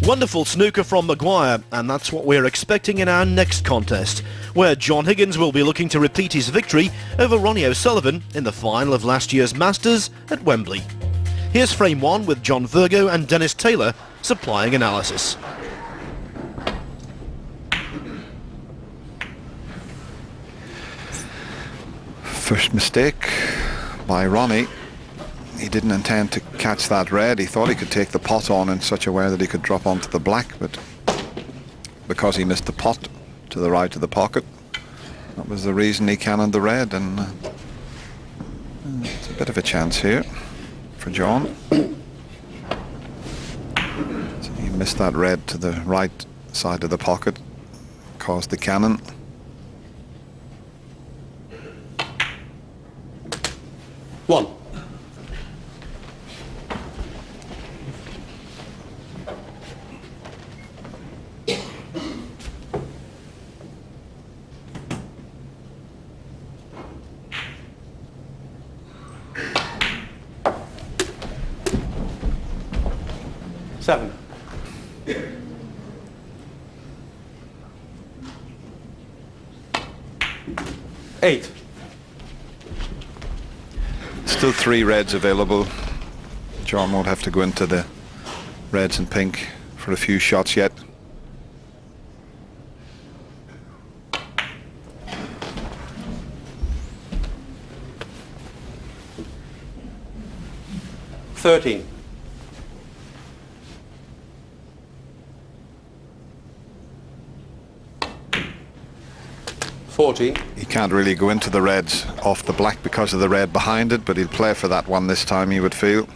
Wonderful snooker from Maguire, and that's what we're expecting in our next contest, where John Higgins will be looking to repeat his victory over Ronnie O'Sullivan in the final of last year's Masters at Wembley. Here's frame one with John Virgo and Dennis Taylor supplying analysis. First mistake by Ronnie. He didn't intend to catch that red. He thought he could take the pot on in such a way that he could drop onto the black, but because he missed the pot to the right of the pocket, that was the reason he cannoned the red, and it's a bit of a chance here for John. So he missed that red to the right side of the pocket, caused the cannon. One. Seven. Eight. Still three reds available. John won't have to go into the reds and pink for a few shots yet. 13. 14. He can't really go into the reds off the black because of the red behind it, but he'll play for that one this time, he would feel.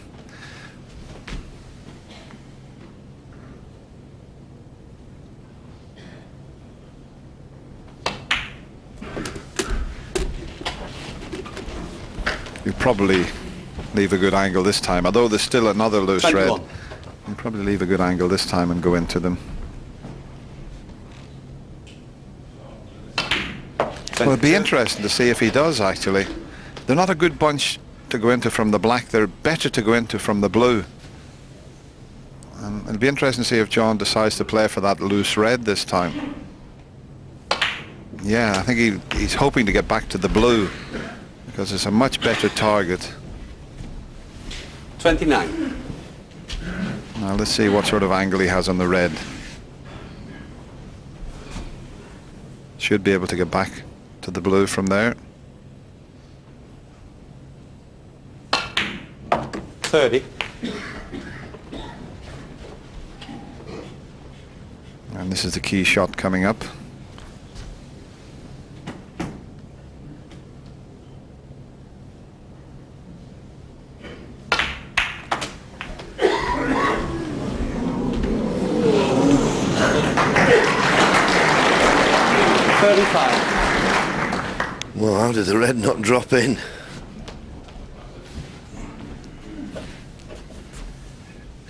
He'll probably leave a good angle this time, although there's still another loose 21. red. He'll probably leave a good angle this time and go into them. Well, it'd be interesting to see if he does, actually. They're not a good bunch to go into from the black. They're better to go into from the blue. And it'll be interesting to see if John decides to play for that loose red this time. Yeah, I think he's hoping to get back to the blue because it's a much better target. 29. Now let's see what sort of angle he has on the red. Should be able to get back to the blue from there. 30. And this is the key shot coming up. Well, how did the red not drop in?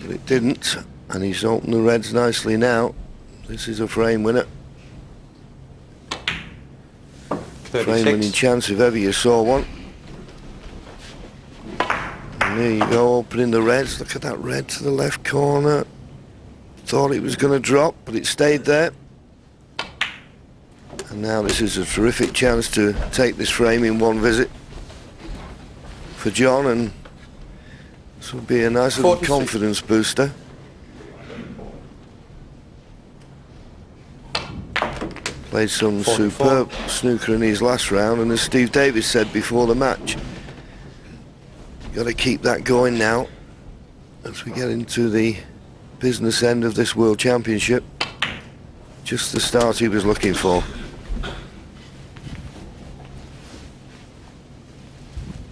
But it didn't, and he's opened the reds nicely now. This is a frame winner. 36. Frame winning chance if ever you saw one. And there you go, opening the reds. Look at that red to the left corner. Thought it was going to drop, but it stayed there. And now this is a terrific chance to take this frame in one visit for John, and this will be a nice little 46. confidence booster. Played some 44. superb snooker in his last round, and as Steve Davis said before the match, you've got to keep that going now as we get into the business end of this World Championship. Just the start he was looking for.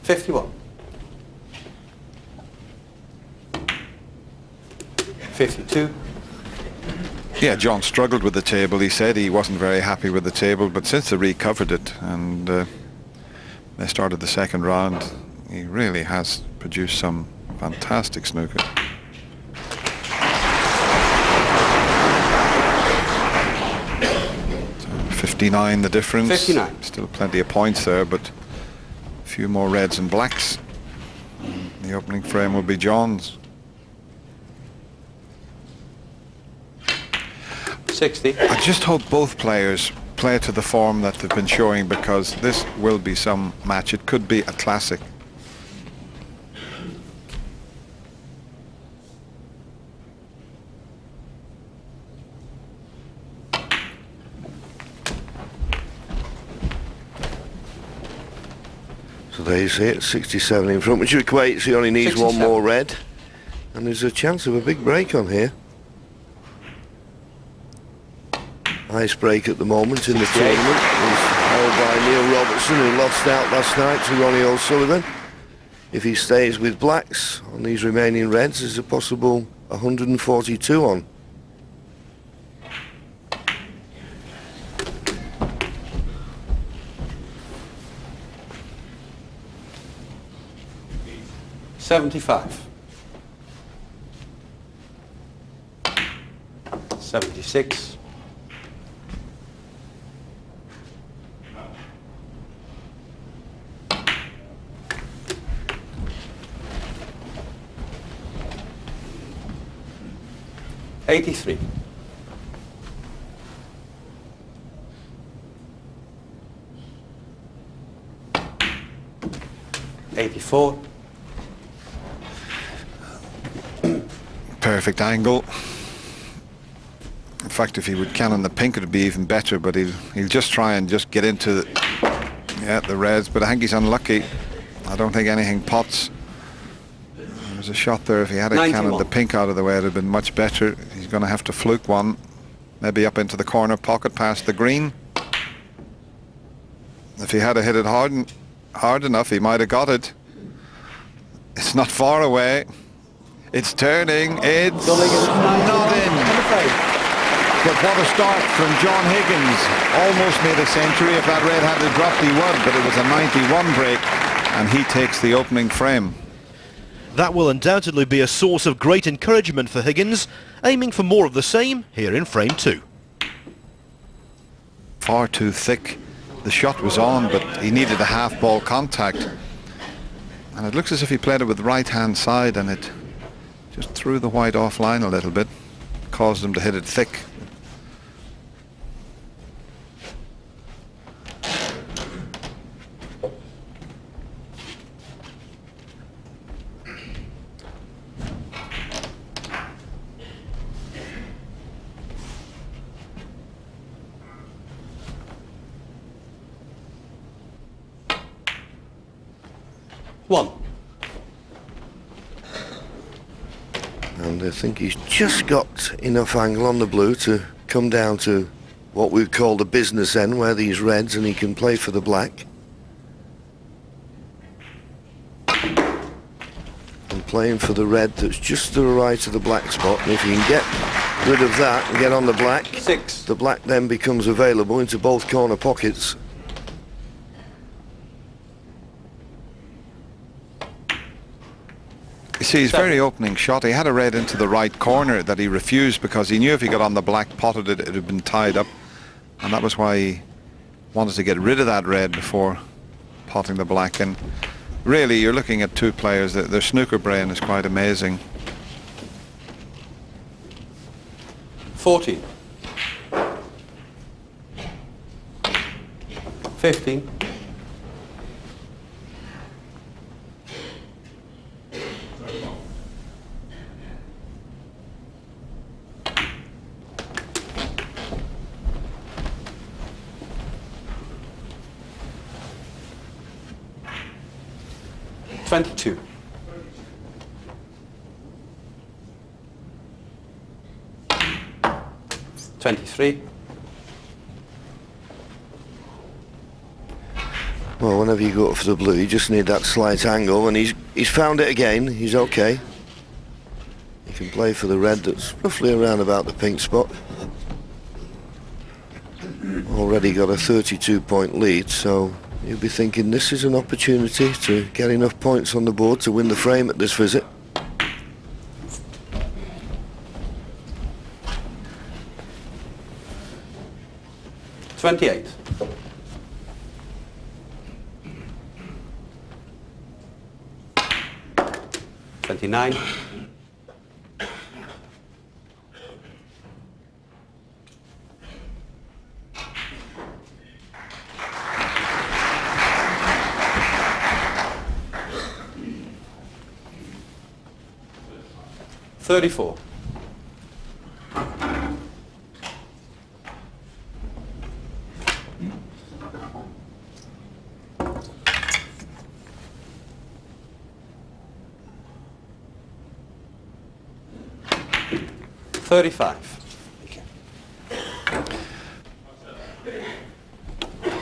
51. 52. Yeah, John struggled with the table. He said he wasn't very happy with the table, but since they recovered it and they started the second round, he really has produced some fantastic snooker. 59 the difference. 59. Still plenty of points there, but a few more reds and blacks. The opening frame will be John's. 60. I just hope both players play to the form that they've been showing, because this will be some match. It could be a classic. So there you see it, 67 in front, which equates he only needs 67. one more red. And there's a chance of a big break on here. Nice break at the moment in the 68. tournament. It's held by Neil Robertson, who lost out last night to Ronnie O'Sullivan. If he stays with blacks on these remaining reds, there's a possible 142 on. $75. 76. 83. 84. Perfect angle. In fact, if he would cannon the pink, it would be even better, but he'll just try and just get into the reds, but I think he's unlucky. I don't think anything pots. There's a shot there. If he had a 91. cannon the pink out of the way, it would have been much better. He's going to have to fluke one, maybe up into the corner pocket past the green. If he had hit it hard enough, he might have got it. It's not far away. It's turning. It's not in. But what a start from John Higgins. Almost made a century. If that red had dropped, he would, but it was a 91 break, and he takes the opening frame. That will undoubtedly be a source of great encouragement for Higgins, aiming for more of the same here in frame 2. Far too thick. The shot was on, but he needed a half ball contact. And it looks as if he played it with the right-hand side, and it just threw the white offline a little bit, caused him to hit it thick. One. And I think he's just got enough angle on the blue to come down to what we call the business end, where these reds, and he can play for the black. And playing for the red that's just to the right of the black spot, and if he can get rid of that and get on the black, 6. the black then becomes available into both corner pockets. You see, his very opening shot, he had a red into the right corner that he refused because he knew if he got on the black, potted it, it would have been tied up. And that was why he wanted to get rid of that red before potting the black. And really, you're looking at two players that their snooker brain is quite amazing. 40. 15. 22. 23. Well, whenever you go up for the blue, you just need that slight angle, and he's found it again. He's okay. He can play for the red that's roughly around about the pink spot. Already got a 32-point lead, so you'll be thinking this is an opportunity to get enough points on the board to win the frame at this visit. $28. 29. 40. 34.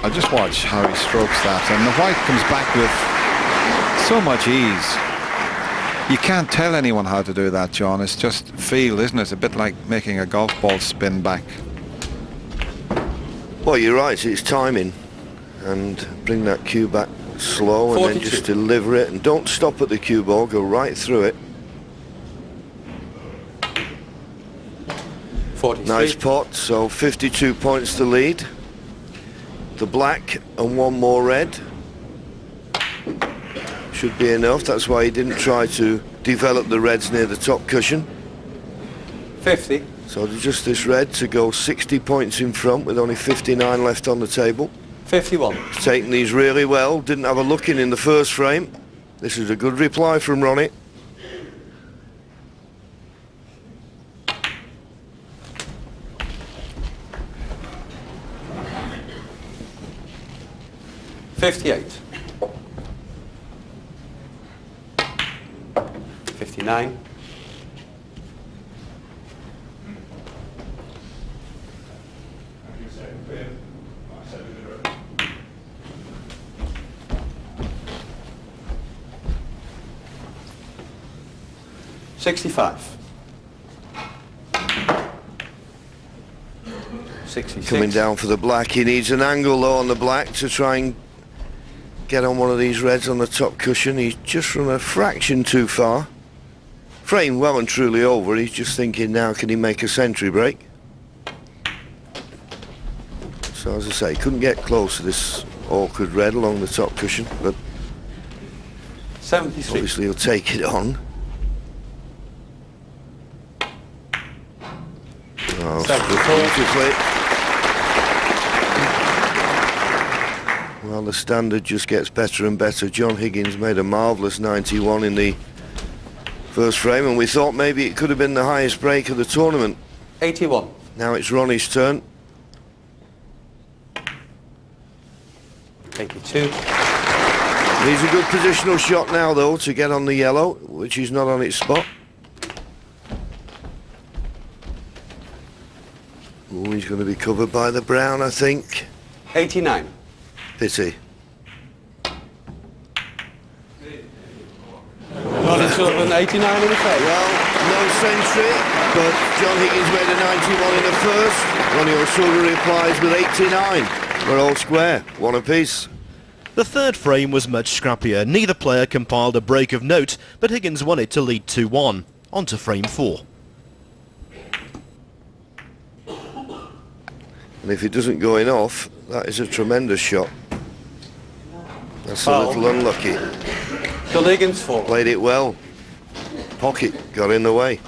I just watch how he strokes that, and the white comes back with so much ease. You can't tell anyone how to do that, John. It's just feel, isn't it? It's a bit like making a golf ball spin back. Well, you're right, it's timing. And bring that cue back slow and 42. then just deliver it. And don't stop at the cue ball, go right through it. 43. Nice pot, so 52 points to lead. The black and one more red. Should be enough, that's why he didn't try to develop the reds near the top cushion. 50. So just this red to go 60 points in front with only 59 left on the table. 51. Taking these really well, didn't have a look in the first frame. This is a good reply from Ronnie. $58. 59. $65. 66. Coming down for the black. He needs an angle though on the black to try and get on one of these reds on the top cushion. He's just run a fraction too far. Frame well and truly over. He's just thinking now, can he make a century break? So as I say, couldn't get close to this awkward red along the top cushion, but 73. obviously he'll take it on. Oh, 74. beautifully. Well, the standard just gets better and better. John Higgins made a marvellous 91 in the first frame, and we thought maybe it could have been the highest break of the tournament. 81. Now it's Ronnie's turn. 82. Needs a good positional shot now, though, to get on the yellow, which is not on its spot. Oh, he's going to be covered by the brown, I think. 89. Pity. Ronnie Sullivan, 89 in the face. Well, no century, but John Higgins made a 91 in the first. Ronnie O'Sullivan replies with 89. We're all square, one apiece. The third frame was much scrappier. Neither player compiled a break of note, but Higgins won it to lead 2-1. On to frame 4. And if it doesn't go in off, that is a tremendous shot. That's a Foul. little unlucky. John Higgins 4. Played it well. Pocket got in the way.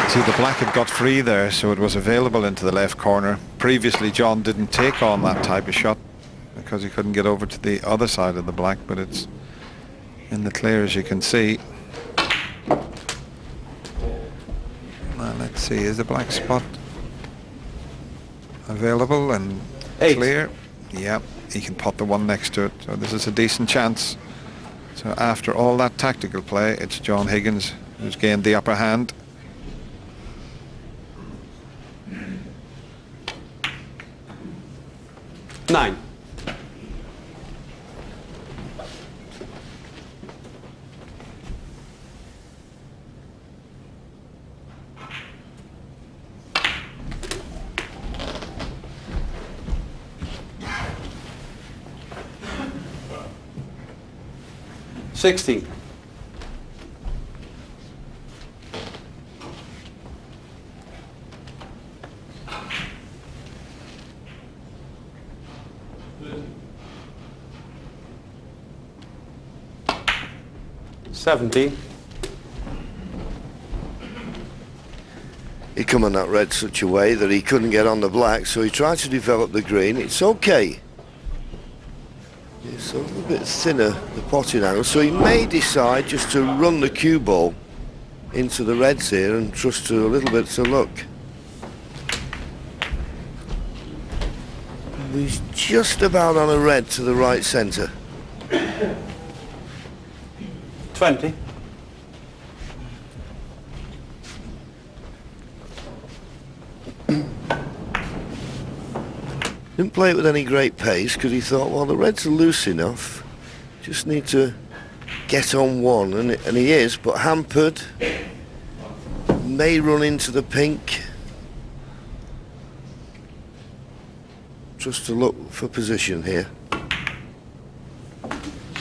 See, the black had got free there, so it was available into the left corner. Previously, John didn't take on that type of shot because he couldn't get over to the other side of the black, but it's in the clear, as you can see. Now, let's see, is the black spot available and 8. clear? Yeah, he can pot the one next to it, so this is a decent chance. So after all that tactical play, it's John Higgins who's gained the upper hand. Nine. $16. 17. He come on that red such a way that he couldn't get on the black, so he tried to develop the green. It's okay. It's a little bit thinner, the potting angle, so he may decide just to run the cue ball into the reds here and trust to a little bit to luck. He's just about on a red to the right centre. 20. Didn't play it with any great pace because he thought, well, the reds are loose enough. Just need to get on one, and he is, but hampered. May run into the pink. Just to look for position here.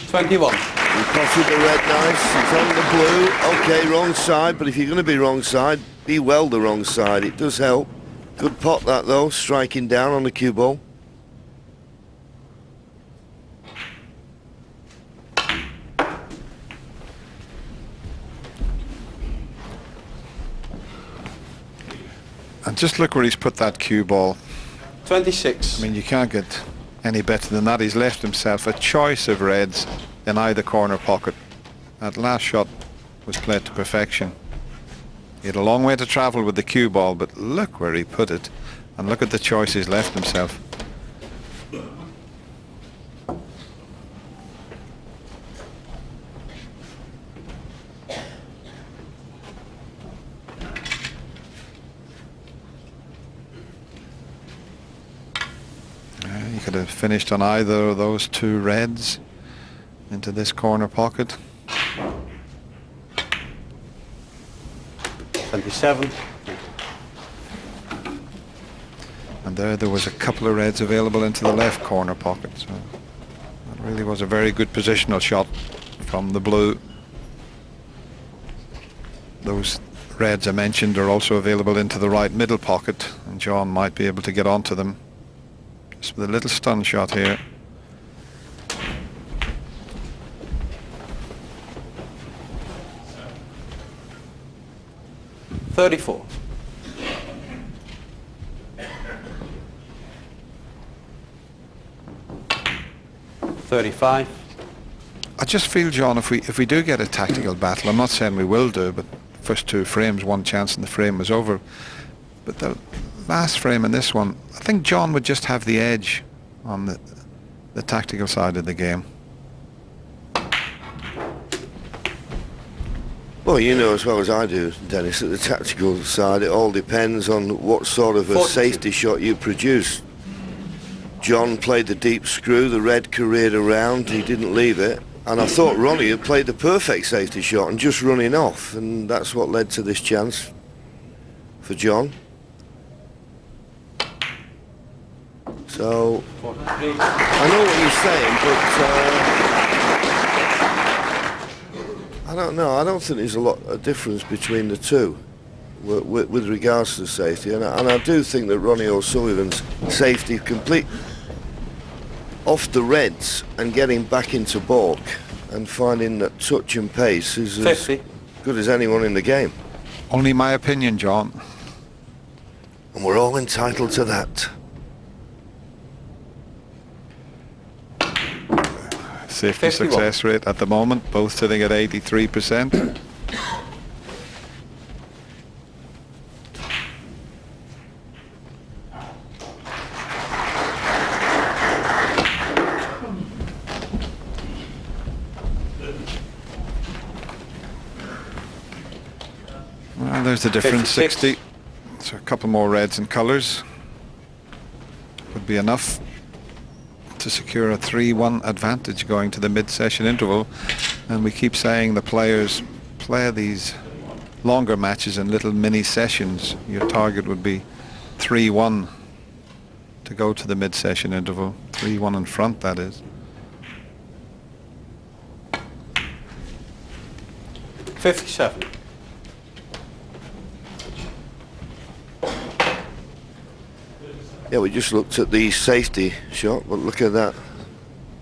21. He potted the red nice, he's on the blue. Okay, wrong side, but if you're going to be wrong side, be well the wrong side. It does help. Good pot that though, striking down on the cue ball. And just look where he's put that cue ball. 26. I mean, you can't get any better than that. He's left himself a choice of reds in either corner pocket. That last shot was played to perfection. He had a long way to travel with the cue ball, but look where he put it, and look at the choice he's left himself. He could have finished on either of those two reds into this corner pocket. 27. And there was a couple of reds available into the left corner pocket. So that really was a very good positional shot from the blue. Those reds I mentioned are also available into the right middle pocket, and John might be able to get onto them. Just with a little stun shot here. $34. $35. I just feel, John, if we do get a tactical battle, I'm not saying we will do, but first two frames, one chance and the frame was over. But the last frame in this one, I think John would just have the edge on the tactical side of the game. Well, you know as well as I do, Dennis, at the tactical side, it all depends on what sort of a safety shot you produce. John played the deep screw, the red careered around, he didn't leave it, and I thought Ronnie had played the perfect safety shot and just running off, and that's what led to this chance for John. So, I know what you're saying, but I don't know. I don't think there's a lot of difference between the two with regards to the safety. And I do think that Ronnie O'Sullivan's safety complete off the reds and getting back into balk and finding that touch and pace is 50. as good as anyone in the game. Only my opinion, John. And we're all entitled to that. Safety 51. success rate at the moment, both sitting at 83%. Well, there's the difference, 60. So a couple more reds and colours would be enough to secure a 3-1 advantage going to the mid-session interval. And we keep saying the players play these longer matches in little mini sessions. Your target would be 3-1 to go to the mid-session interval. 3-1 in front, that is. 57. Yeah, we just looked at the safety shot, but look at that.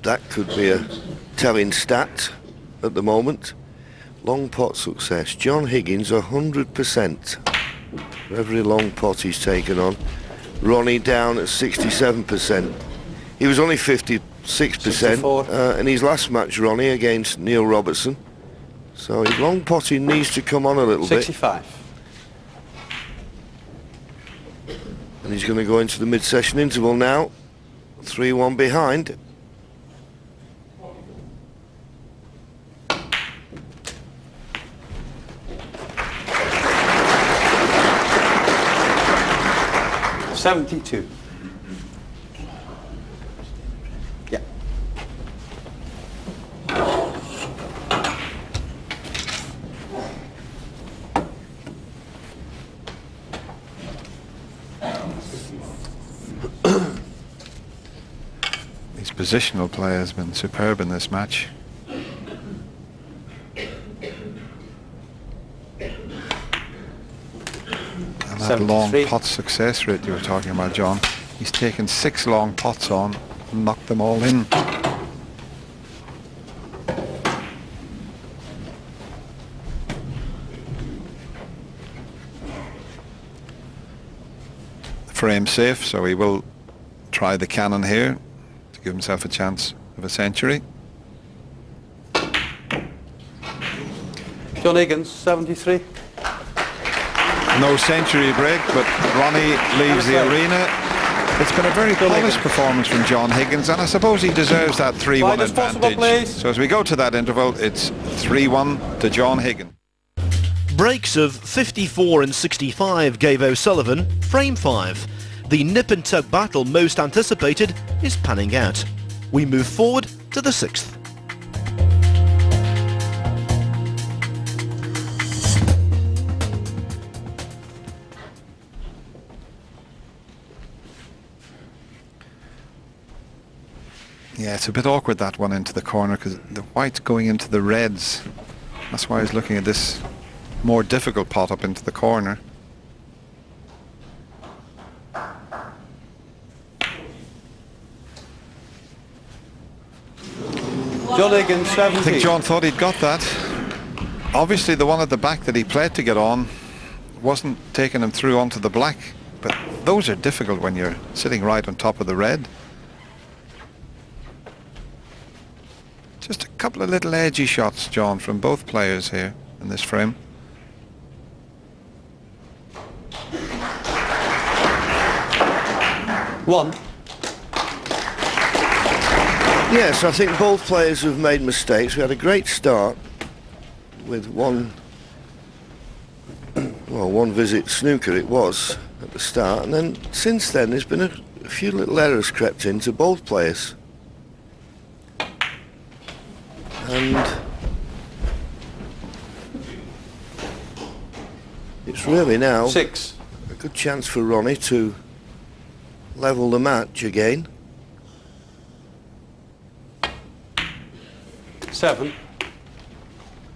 That could be a telling stat at the moment. long pot success. John Higgins 100% for every long pot he's taken on. Ronnie down at 67%. He was only 56% 64. in his last match, Ronnie, against Neil Robertson. So his long potting needs to come on a little 65. bit. And he's going to go into the mid-session interval now. 3-1 behind. $72. Yeah. His positional play has been superb in this match. And that long 73. pot success rate you were talking about, John. He's taken 6 long pots on and knocked them all in. Frame safe, so he will try the cannon here to give himself a chance of a century. John Higgins, 73. No century break, but Ronnie leaves the arena. It's been a very polished performance from John Higgins, and I suppose he deserves that 3-1 Widest possible, advantage. please. So as we go to that interval, it's 3-1 to John Higgins. Breaks of 54 and 65 gave O'Sullivan frame 5. The nip and tuck battle most anticipated is panning out. We move forward to the 6th. Yeah, it's a bit awkward, that one into the corner, because the white's going into the reds. That's why I was looking at this more difficult pot up into the corner. John Higgins, 70. I think John thought he'd got that. Obviously the one at the back that he played to get on wasn't taking him through onto the black, but those are difficult when you're sitting right on top of the red. Just a couple of little edgy shots, John, from both players here in this frame. One. Yes, I think both players have made mistakes. We had a great start with one visit snooker it was at the start, and then since then there's been a few little errors crept into both players. And it's really now 6. a good chance for Ronnie to level the match again. 7.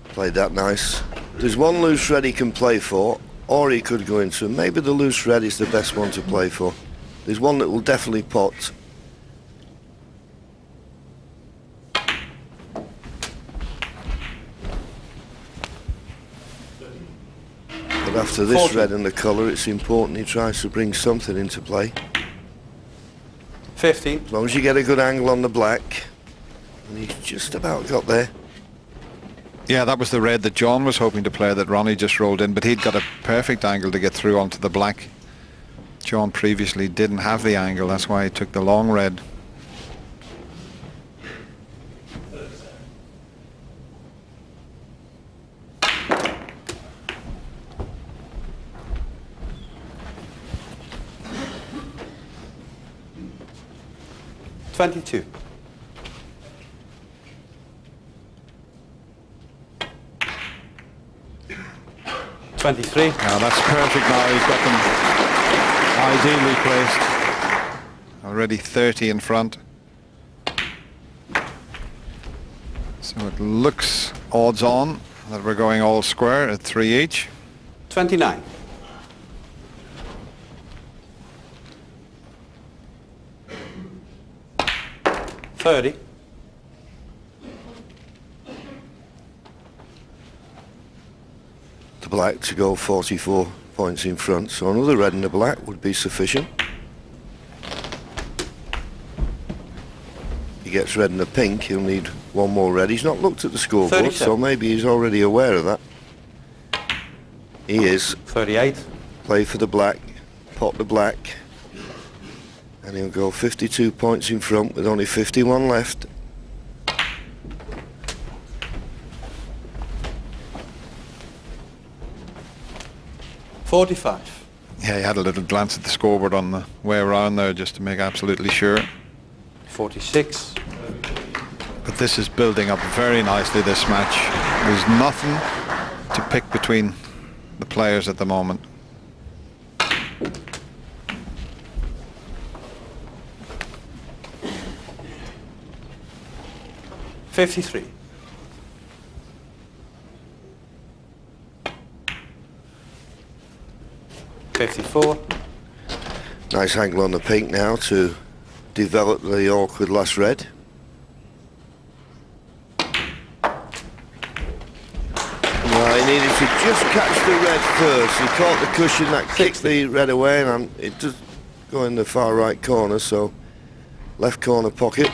Played that nice. There's one loose red he can play for, or he could go into. Maybe the loose red is the best one to play for. There's one that will definitely pot. But after this 40. red and the colour, it's important he tries to bring something into play. 15. As long as you get a good angle on the black. And he's just about got there. Yeah, that was the red that John was hoping to play that Ronnie just rolled in, but he'd got a perfect angle to get through onto the black. John previously didn't have the angle, that's why he took the long red. $22. $23. Now that's perfect now, he's got them ideally placed. Already 30 in front. So it looks odds on that we're going all square at 3 each. 29. $30. black to go 44 points in front, so another red and a black would be sufficient. He gets red and a pink, he'll need one more red. He's not looked at the scoreboard, 37. so maybe he's already aware of that. He is. 38. Play for the black, pot the black, and he'll go 52 points in front with only 51 left. $45. Yeah, he had a little glance at the scoreboard on the way around there just to make absolutely sure. 46. But this is building up very nicely, this match. There's nothing to pick between the players at the moment. $53. $54. Nice angle on the pink now to develop the awkward last red. Well, he needed to just catch the red first. He caught the cushion that kicked the red away, and it does go in the far right corner, so left corner pocket.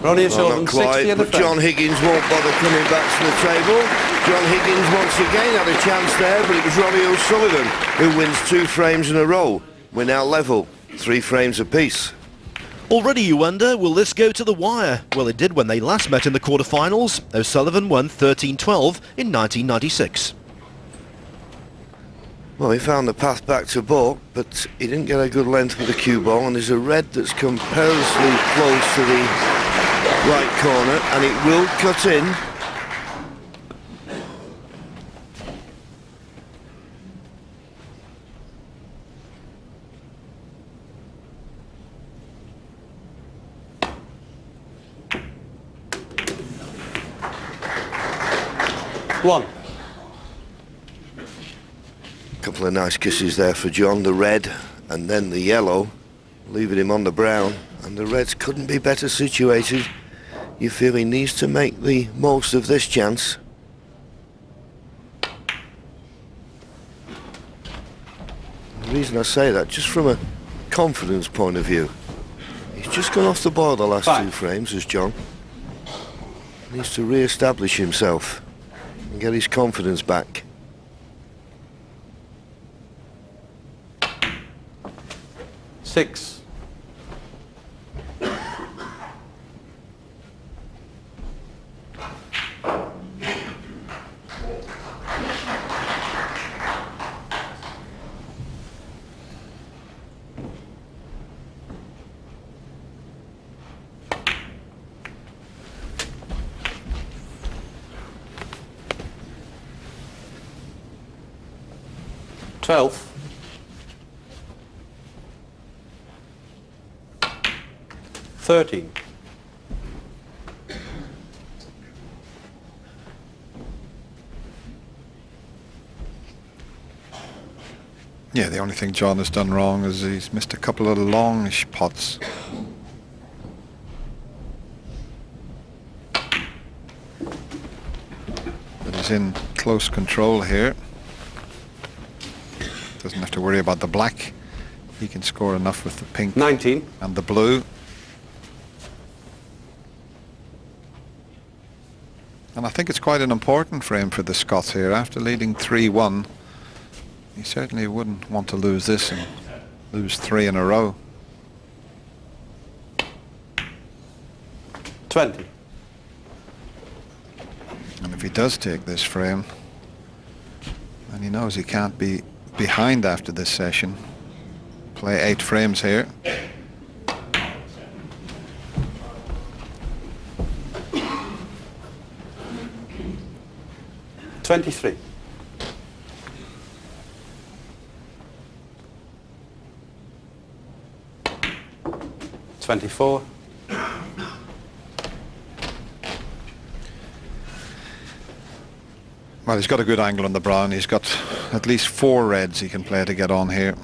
Ronnie and Well, Sullivan, not 60 quite, in the but John Higgins won't bother coming back to the table. John Higgins once again had a chance there, but it was Ronnie O'Sullivan who wins 2 frames in a row. We're now level, 3 frames apiece. Already you wonder, will this go to the wire? Well, it did when they last met in the quarterfinals. O'Sullivan won 13-12 in 1996. Well, he found the path back to balk, but he didn't get a good length with the cue ball, and there's a red that's come perilously close to the right corner, and it will cut in. One. Couple of nice kisses there for John, the red and then the yellow, leaving him on the brown, and the reds couldn't be better situated. You feel he needs to make the most of this chance. The reason I say that, just from a confidence point of view, he's just gone off the boil the last 2 frames as John. Needs to re-establish himself and get his confidence back. Six. $12. 13. Yeah, the only thing John has done wrong is he's missed a couple of longish pots. But he's in close control here. Doesn't have to worry about the black. He can score enough with the pink 19. and the blue. And I think it's quite an important frame for the Scots here. After leading 3-1, he certainly wouldn't want to lose this and lose 3 in a row. 20. And if he does take this frame, and he knows he can't be behind after this session, play 8 frames here. $23. 24. Well, he's got a good angle on the brown. He's got at least 4 reds he can play to get on here.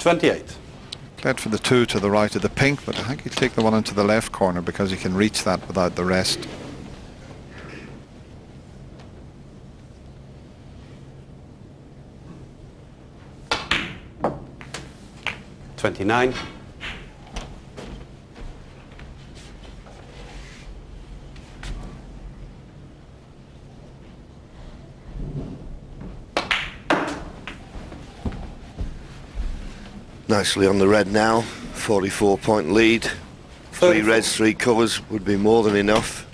28. Played for the 2 to the right of the pink, but I think he'll take the one into the left corner because he can reach that without the rest. $29. Nicely on the red now, 44-point lead. 3 34. reds, 3 covers would be more than enough.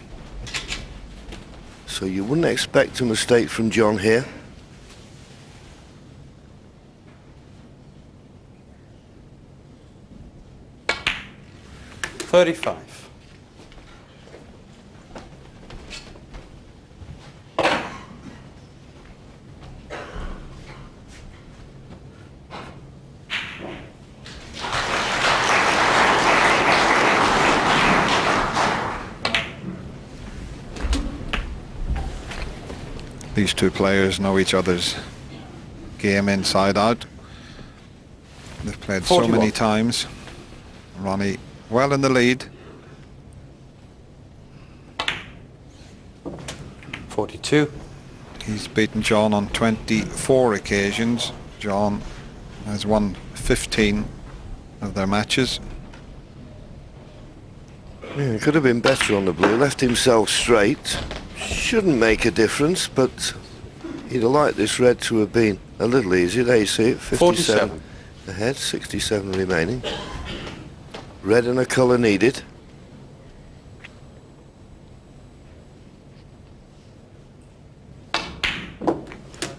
So you wouldn't expect a mistake from John here. $35. These two players know each other's game inside out. They've played 41. so many times. Ronnie well in the lead. 42. He's beaten John on 24 occasions. John has won 15 of their matches. Yeah, could have been better on the blue, left himself straight. Shouldn't make a difference, but he'd have liked this red to have been a little easier. There you see it, 57 47. ahead, 67 remaining. Red and a colour needed.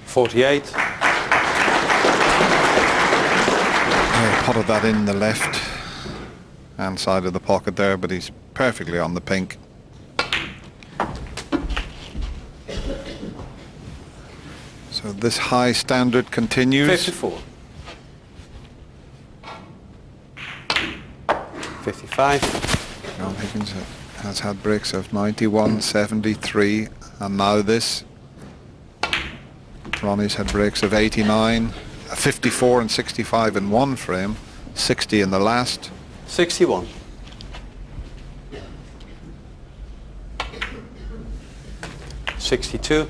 $48. He potted that in the left hand side of the pocket there, but he's perfectly on the pink. So this high standard continues. 54. 55. John Higgins has had breaks of 91, 73, and now this. Ronnie's had breaks of 89, 54 and 65 in one frame, 60 in the last. 61. 62.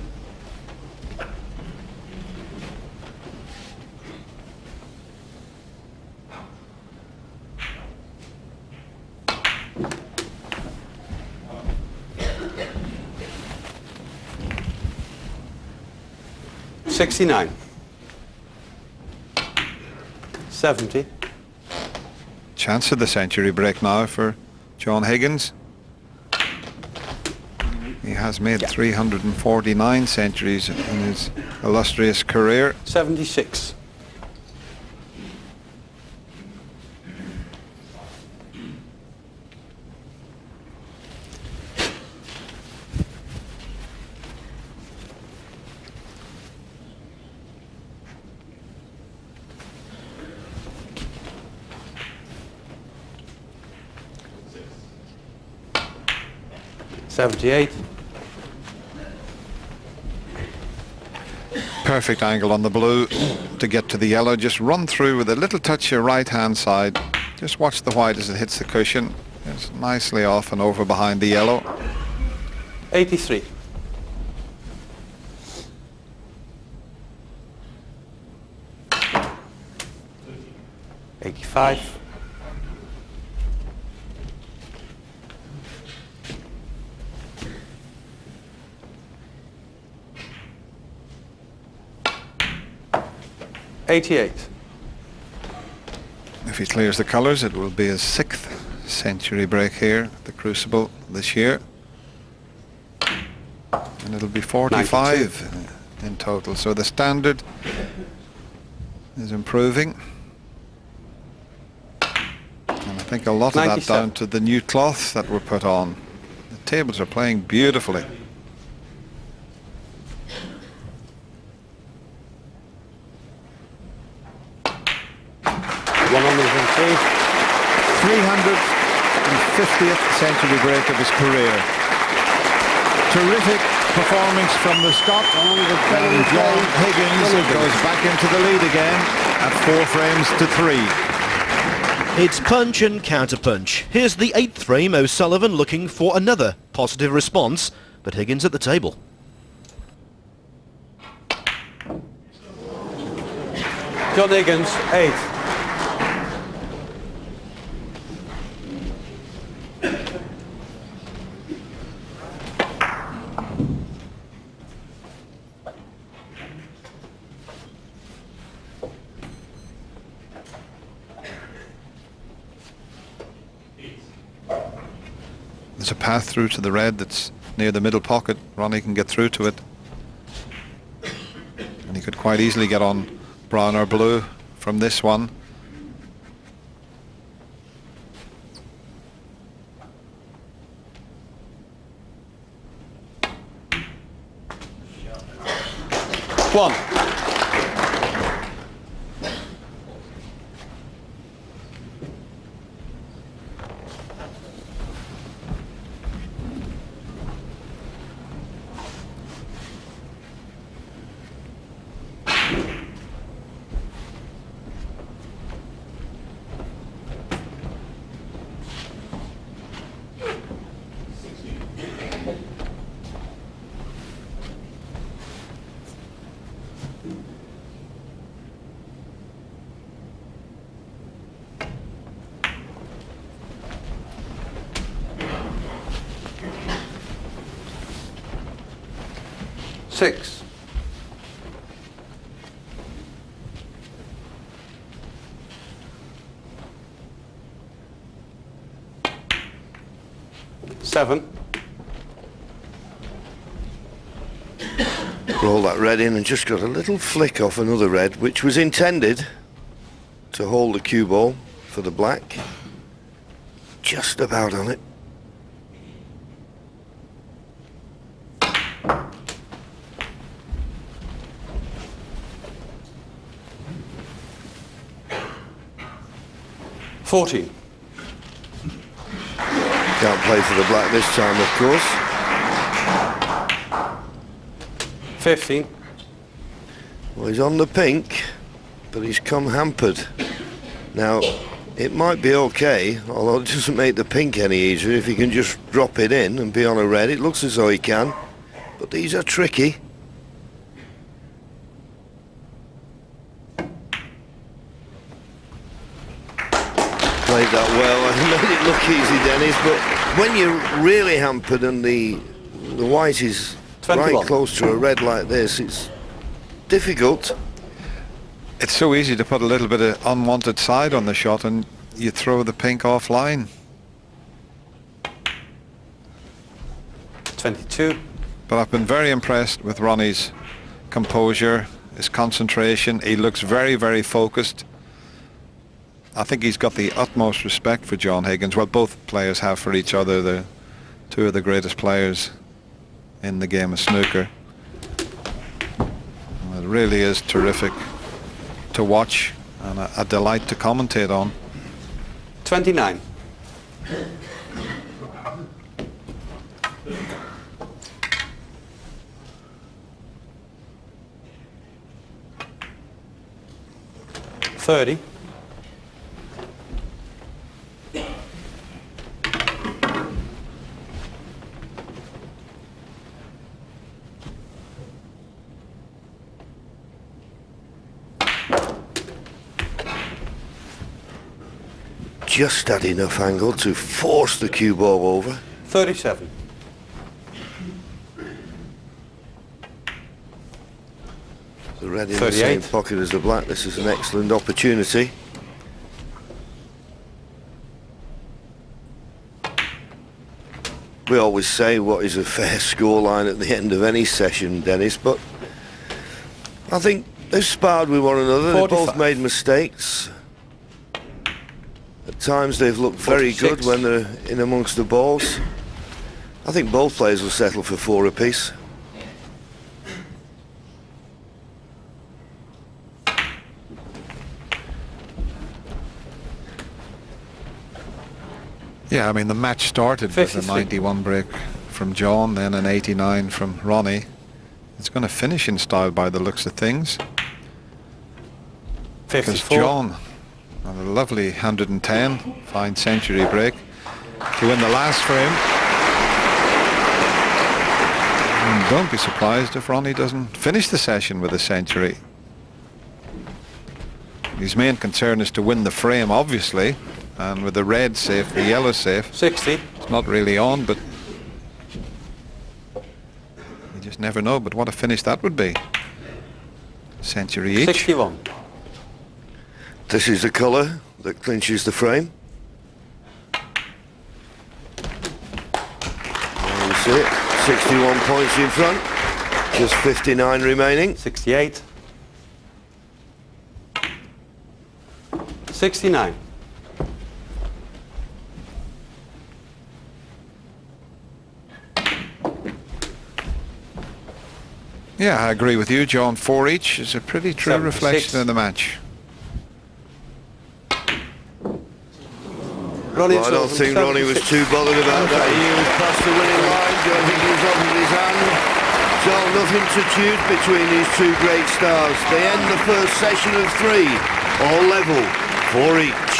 69. 70. Chance of the century break now for John Higgins. He has made 349 centuries in his illustrious career. 76. 78. Perfect angle on the blue to get to the yellow. Just run through with a little touch your right hand side. Just watch the white as it hits the cushion. It's nicely off and over behind the yellow. 83. 85. 88. If he clears the colours, it will be his 6th century break here at the Crucible this year. And it'll be 45 in total. So the standard is improving. And I think a lot of that 97. down to the new cloths that were put on. The tables are playing beautifully. 350th century break of his career. Terrific performance from the Scot. And John Higgins goes back into the lead again. at 4 frames to 3. It's punch and counter-punch. Here's the 8th frame, O'Sullivan looking for another positive response, but Higgins at the table. John Higgins, 8. There's a path through to the red that's near the middle pocket. Ronnie can get through to it. And he could quite easily get on brown or blue from this one. One. Six. Seven. Roll that red in and just got a little flick off another red, which was intended to hold the cue ball for the black. Just about on it. $14. Can't play for the black this time, of course. 15. Well, he's on the pink, but he's come hampered. Now, it might be okay, although it doesn't make the pink any easier if he can just drop it in and be on a red. It looks as though he can, but these are tricky. Played that well and made it look easy, Dennis, but when you're really hampered and the white is 21. right close to a red like this, it's difficult. It's so easy to put a little bit of unwanted side on the shot and you throw the pink offline. 22. But I've been very impressed with Ronnie's composure, his concentration. He looks very, very focused. I think he's got the utmost respect for John Higgins. Well, both players have for each other. They're two of the greatest players in the game of snooker. It really is terrific to watch and a delight to commentate on. 29. $30. Just had enough angle to force the cue ball over. 37. The red in 38. the same pocket as the black. This is an excellent opportunity. We always say what is a fair scoreline at the end of any session, Dennis, but I think they've sparred with one another. 45. They both made mistakes. At times they've looked very 46. good when they're in amongst the balls. I think both players will settle for 4 apiece. Yeah, I mean, the match started with a 53. 91 break from John, then an 89 from Ronnie. It's going to finish in style by the looks of things. because 54. John had a lovely 110 fine century break to win the last frame. And don't be surprised if Ronnie doesn't finish the session with a century. His main concern is to win the frame, obviously, and with the red safe, the yellow safe, 60. it's not really on, but you just never know. But what a finish that would be. Century each. 61. This is the colour that clinches the frame. There you see it. 61 points in front. Just 59 remaining. 68. 69. Yeah, I agree with you, John. 4 each is a pretty true 76. reflection of the match. Ronnie Well, I don't think Ronnie was too bothered about that. He was past the winning line. John Higgins up in his hand. So nothing to choose between these two great stars. They end the first session of 3, all level, 4 each.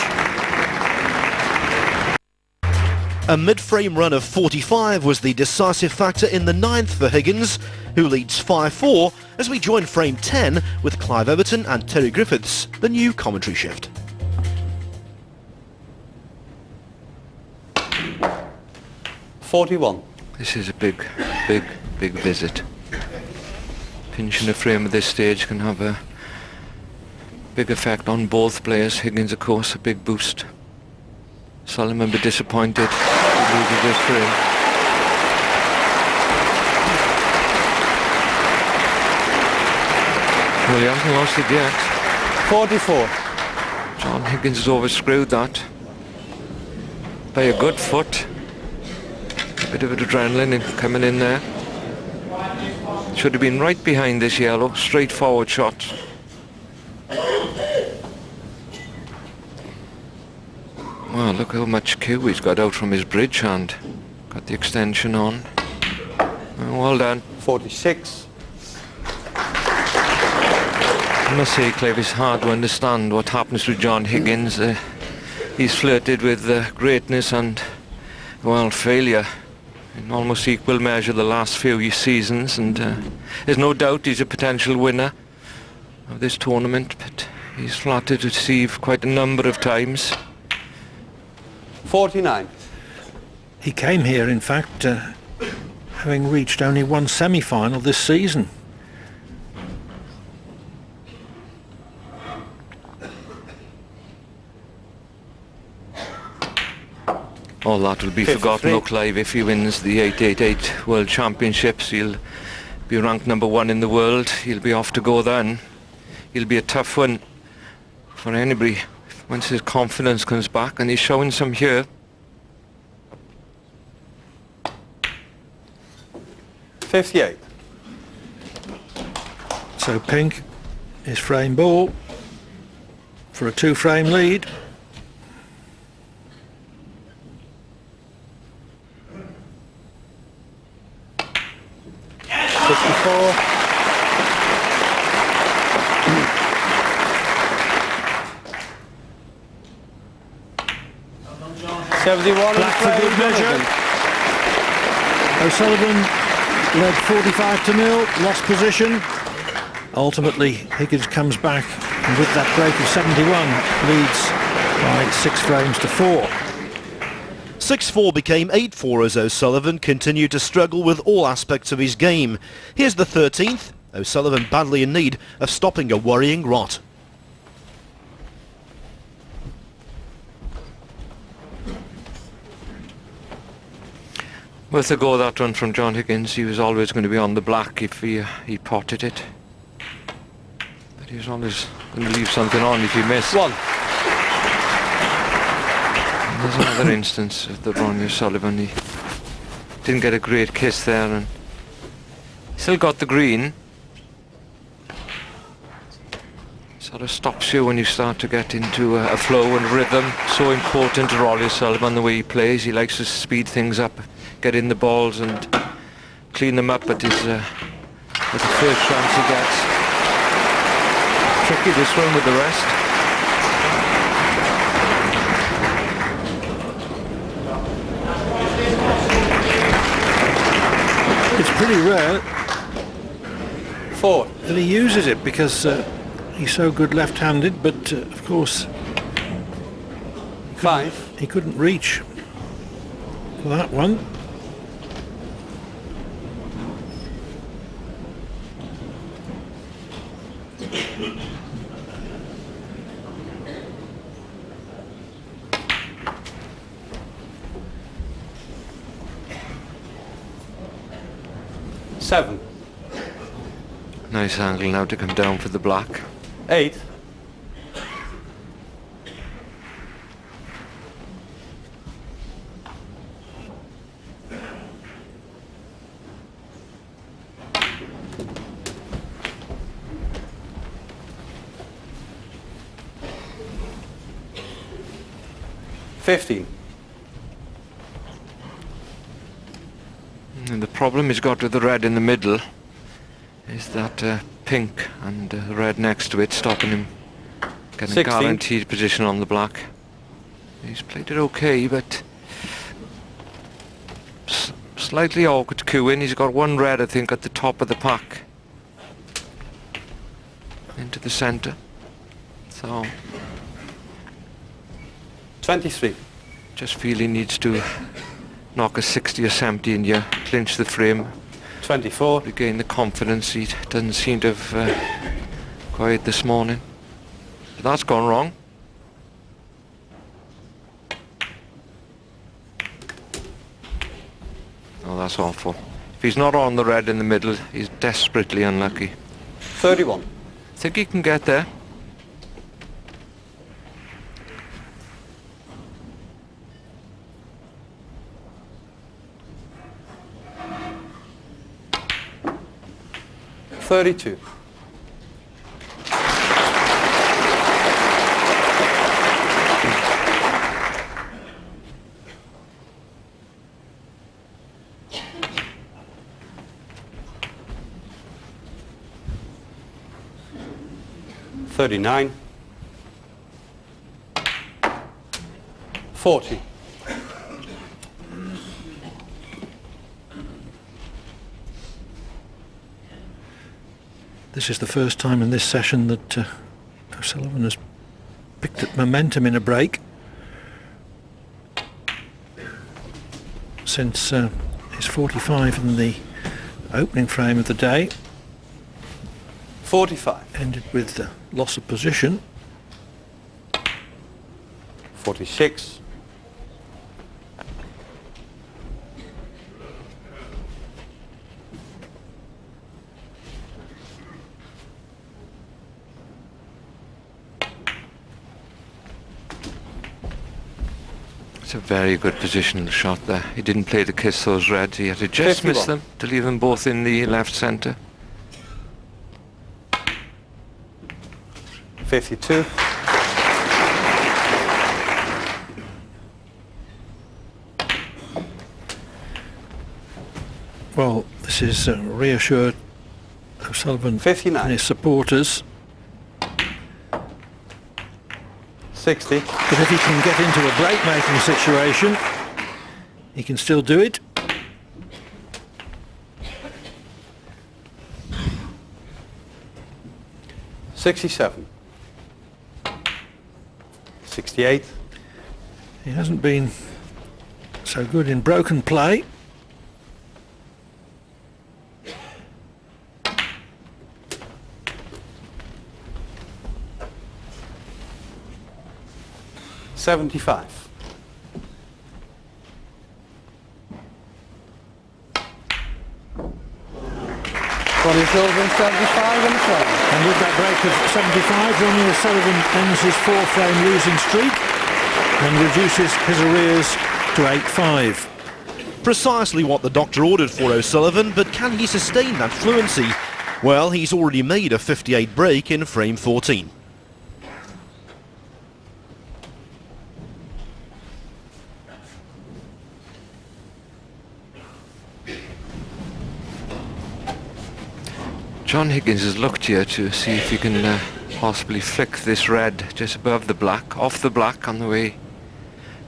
A mid-frame run of 45 was the decisive factor in the 9th for Higgins, who leads 5-4 as we join frame 10 with Clive Everton and Terry Griffiths, the new commentary shift. .41. This is a big visit. Pinching a frame at this stage can have a big effect on both players. Higgins, of course, a big boost. Sullivan a bit disappointed to lose this frame. Well, he hasn't lost it yet. 44. John Higgins has overscrewed that by a good foot. A bit of adrenaline coming in there. Should have been right behind this yellow, straightforward shot. Well, look how much cue he's got out from his bridge hand. Got the extension on. Well done. 46. I must say, Clive, it's hard to understand what happens to John Higgins. He's flirted with greatness and, well, failure in almost equal measure the last few seasons, and there's no doubt he's a potential winner of this tournament, but he's flattered to deceive quite a number of times. 49. He came here, in fact, having reached only one semi-final this season. All that will be 53. forgotten, though, Clive. If he wins the 888 World Championships, he'll be ranked #1 in the world. He'll be off to go then. He'll be a tough one for anybody once his confidence comes back, and he's showing some here. 58. So pink is frame ball for a 2-frame lead. Black for good measure. O'Sullivan led 45-0, lost position. Ultimately, Higgins comes back, and with that break of 71, leads by 6 frames to 4. 6-4 became 8-4 as O'Sullivan continued to struggle with all aspects of his game. Here's the 13th. O'Sullivan badly in need of stopping a worrying rot. Worth a go, that one from John Higgins. He was always going to be on the black if he potted it. But he was always going to leave something on if he missed. 1. And there's another instance of the Ronnie O'Sullivan. He didn't get a great kiss there, and still got the green. Sort of stops you when you start to get into a flow and rhythm. So important to Ronnie O'Sullivan, the way he plays. He likes to speed things up, get in the balls and clean them up at his with the first chance he gets. Tricky this one with the rest. pretty rare 4. that he uses it because he's so good left-handed, but of course 5. he couldn't reach for that one. Seven. Nice angle now to come down for the black. 8. $15. And the problem he's got with the red in the middle is that pink and the red next to it stopping him getting a 16. guaranteed position on the black. He's played it okay, but slightly awkward to cue in. He's got one red, I think, at the top of the pack into the centre. So 23. just feel he needs to knock a 60 or 70 in here, clinch the frame, 24. regain the confidence he doesn't seem to have acquired this morning. But that's gone wrong. Oh, that's awful. If he's not on the red in the middle, he's desperately unlucky. 31. I think he can get there. $32. $39. 40. This is the first time in this session that O'Sullivan has picked up momentum in a break since his 45 in the opening frame of the day 45. ended with loss of position. 46. It's a very good positional shot there. He didn't play to kiss those reds. He had to just 51. miss them to leave them both in the left centre. 52. Well, this is reassured O'Sullivan 59. and his supporters. 60. But if he can get into a break-making situation, he can still do it. $67. 68. He hasn't been so good in broken play. $75. Ronnie O'Sullivan, 75 and 12. And with that break of 75, Ronnie O'Sullivan ends his four-frame losing streak and reduces his arrears to 8-5. Precisely what the doctor ordered for O'Sullivan, but can he sustain that fluency? Well, he's already made a 58 break in frame 14. John Higgins has looked here to see if he can possibly flick this red just above the black, off the black on the way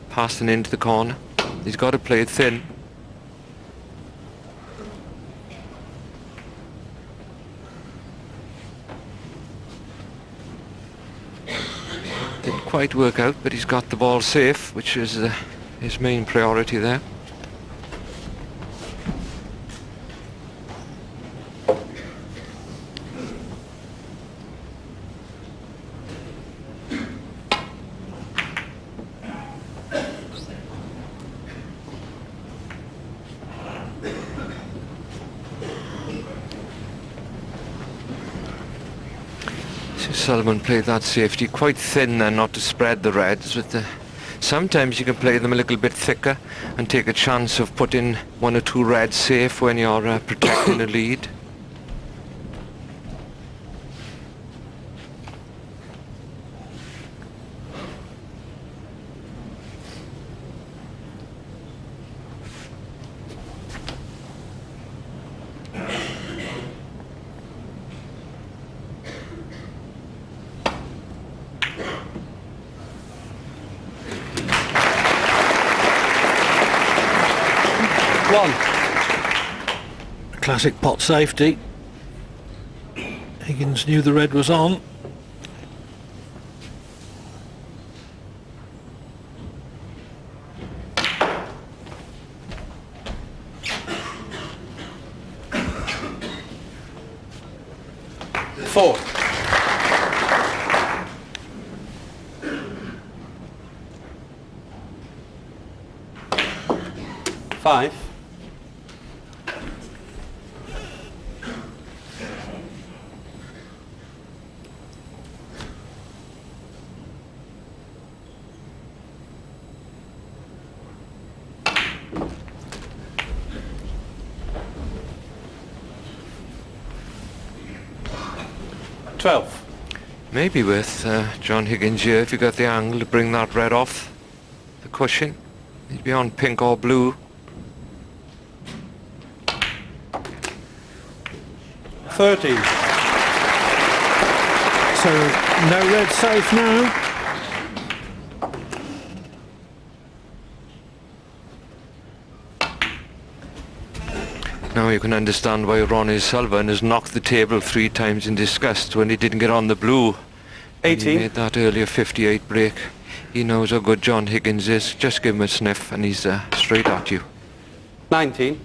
past and into the corner. He's got to play it thin. quite work out, but he's got the ball safe, which is his main priority there. Sullivan played that safety quite thin then, not to spread the reds. But sometimes you can play them a little bit thicker and take a chance of putting 1 or 2 reds safe when you're protecting a lead. Classic pot safety. Higgins knew the red was on. Four. Five. Maybe with John Higgins here, if you got the angle to bring that red off the cushion, he'd be on pink or blue. 13. So no red safe now. Now you can understand why Ronnie Sullivan has knocked the table 3 times in disgust when he didn't get on the blue. 18. He made that earlier 58 break. He knows how good John Higgins is. Just give him a sniff and he's straight at you. 19.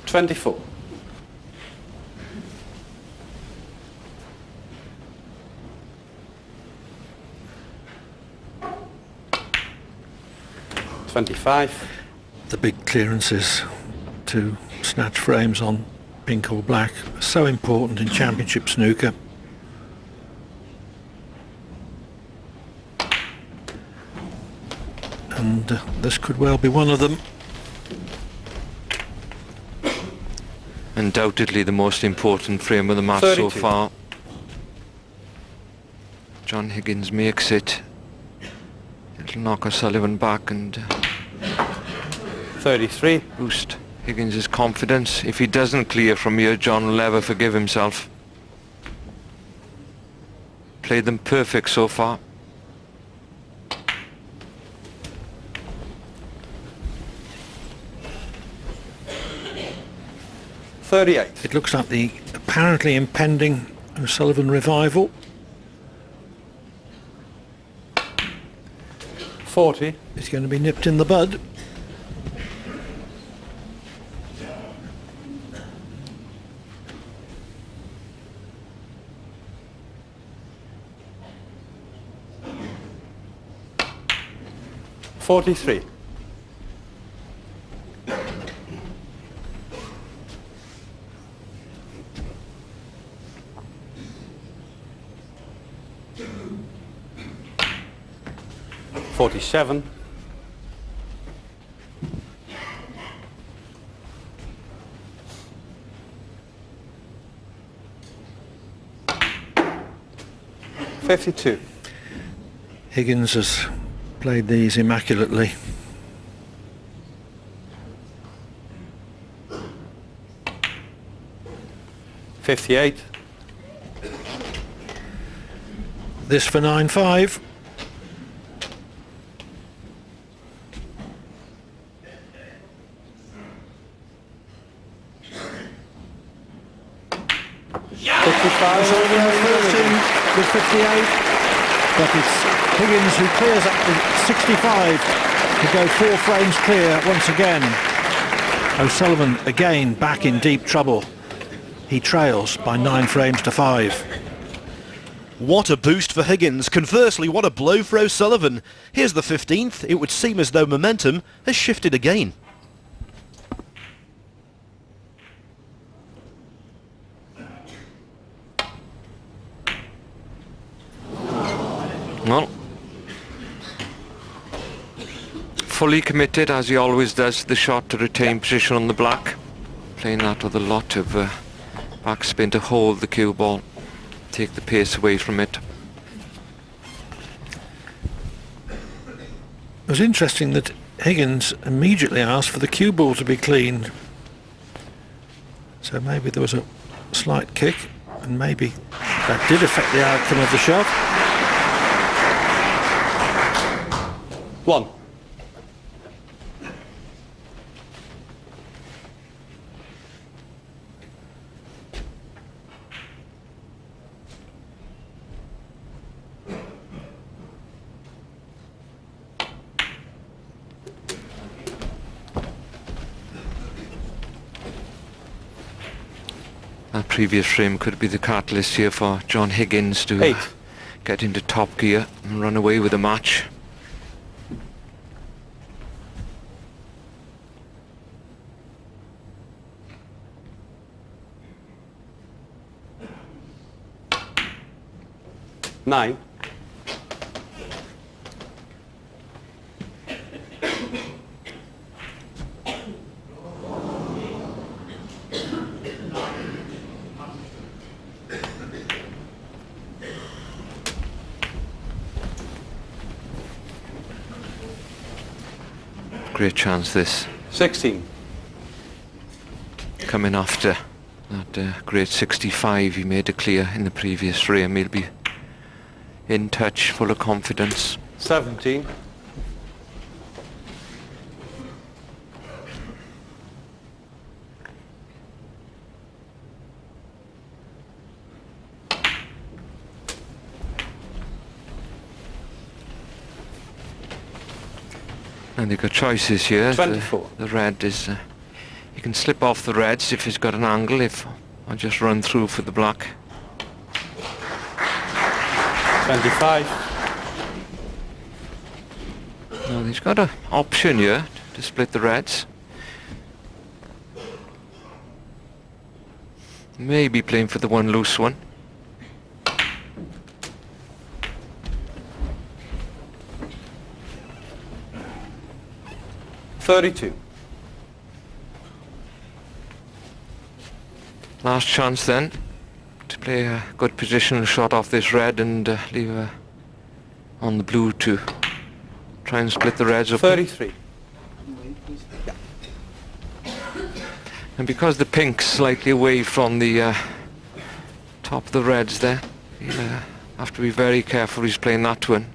$24. $25. The big clearances to snatch frames on pink or black are so important in championship snooker. And this could well be one of them. Undoubtedly the most important frame of the match 32. so far. John Higgins makes it. It'll knock O'Sullivan back and 33. boost Higgins' confidence. If he doesn't clear from here, John will never forgive himself. Played them perfect so far. $38. It looks like the apparently impending O'Sullivan revival. 40. It's going to be nipped in the bud. $43. $47. $52. Higgins has played these immaculately. $58. this for 9-5. First in with 58, but it's Higgins who clears up to 65 to go 4 frames clear once again. O'Sullivan again back in deep trouble. He trails by 9 frames to 5. What a boost for Higgins. Conversely, what a blow for O'Sullivan. Here's the 15th. It would seem as though momentum has shifted again. Well, fully committed as he always does to the shot to retain position on the black. Playing that with a lot of backspin to hold the cue ball, take the pace away from it. It was interesting that Higgins immediately asked for the cue ball to be cleaned. So maybe there was a slight kick, and maybe that did affect the outcome of the shot. 1. That previous frame could be the catalyst here for John Higgins to get into top gear and run away with the match. Nine. Great chance this. 16. Coming after that great 65 he made it clear in the previous frame. He'll be in touch, full of confidence. 17. And they've got choices here. 24. The red is... you can slip off the reds if he's got an angle, or just run through for the black. 25. Now he's got an option here to split the reds. Maybe playing for the one loose one. $32. Last chance then to play a good positional shot off this red and leave on the blue to try and split the reds up. 33. And because the pink's slightly away from the top of the reds there, he'll have to be very careful he's playing that one.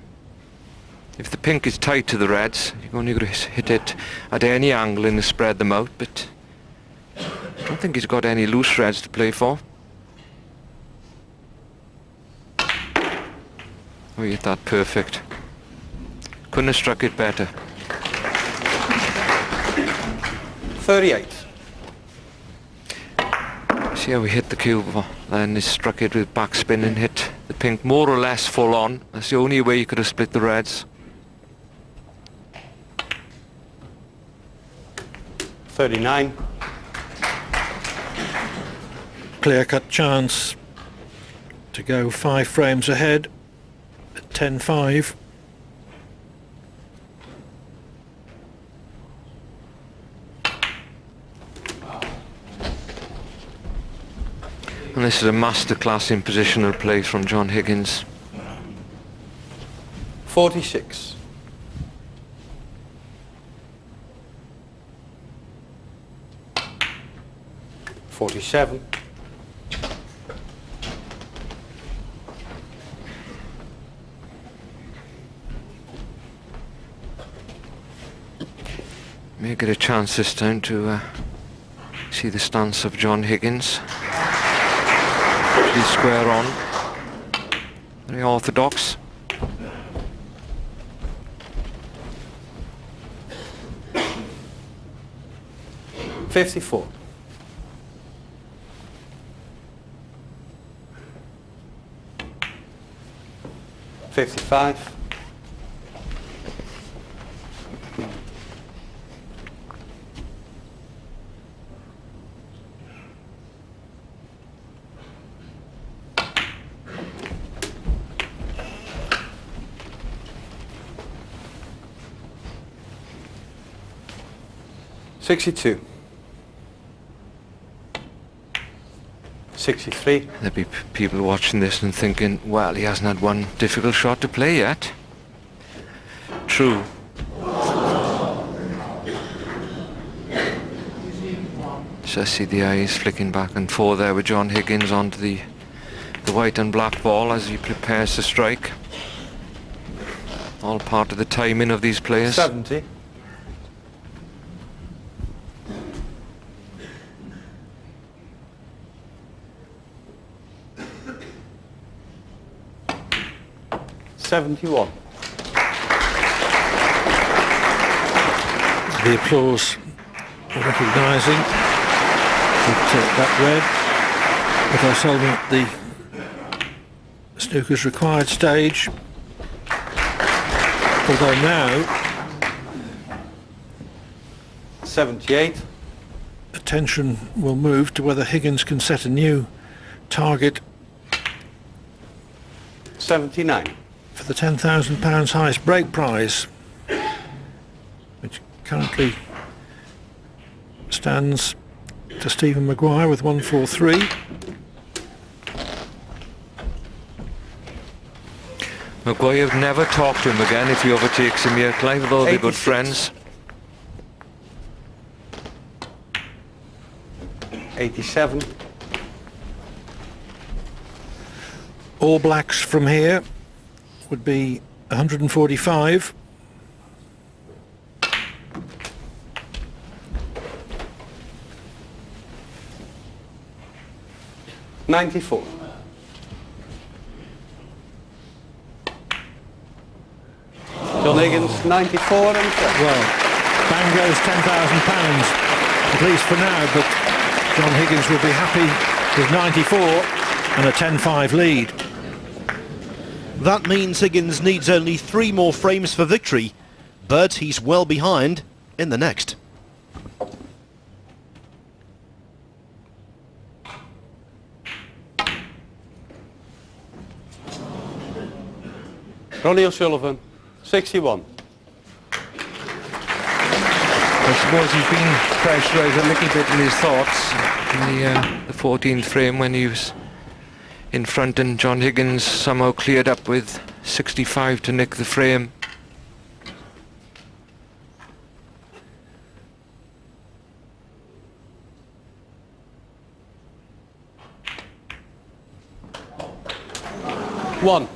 If the pink is tight to the reds, you're only going to hit it at any angle and spread them out, but I don't think he's got any loose reds to play for. Oh, he hit that perfect. Couldn't have struck it better. 38. See how we hit the cube, then he struck it with backspin and hit the pink more or less full on. That's the only way you could have split the reds. 39. Clear-cut chance to go 5 frames ahead at 10-5. And this is a masterclass in positional play from John Higgins. 46. 47. May get a chance this time to see the stance of John Higgins. He's square on. Very orthodox. $54. $55. $62. 63. There'll be people watching this and thinking, well, he hasn't had one difficult shot to play yet. True. So I see the eyes flicking back and forth there with John Higgins onto the white and black ball as he prepares to strike. All part of the timing of these players. 70. $71. The applause recognising that red. But O'Sullivan at the snooker's required stage. Although now 78. attention will move to whether Higgins can set a new target 79. for the £10,000 highest break prize, which currently stands to Stephen Maguire with 143. Maguire would never talk to him again if he overtakes him here, Clive, although they're good 86. friends. 87. All blacks from here would be 145. $94. John Higgins, 94 and Well, bang goes £10,000, at least for now, but John Higgins will be happy with 94 and a 10-5 lead. That means Higgins needs only 3 more frames for victory, but he's well behind in the next. Ronnie O'Sullivan, 61. I suppose he's been pressurised a little bit in his thoughts in the 14th frame when he was in front and John Higgins somehow cleared up with 65 to nick the frame. One.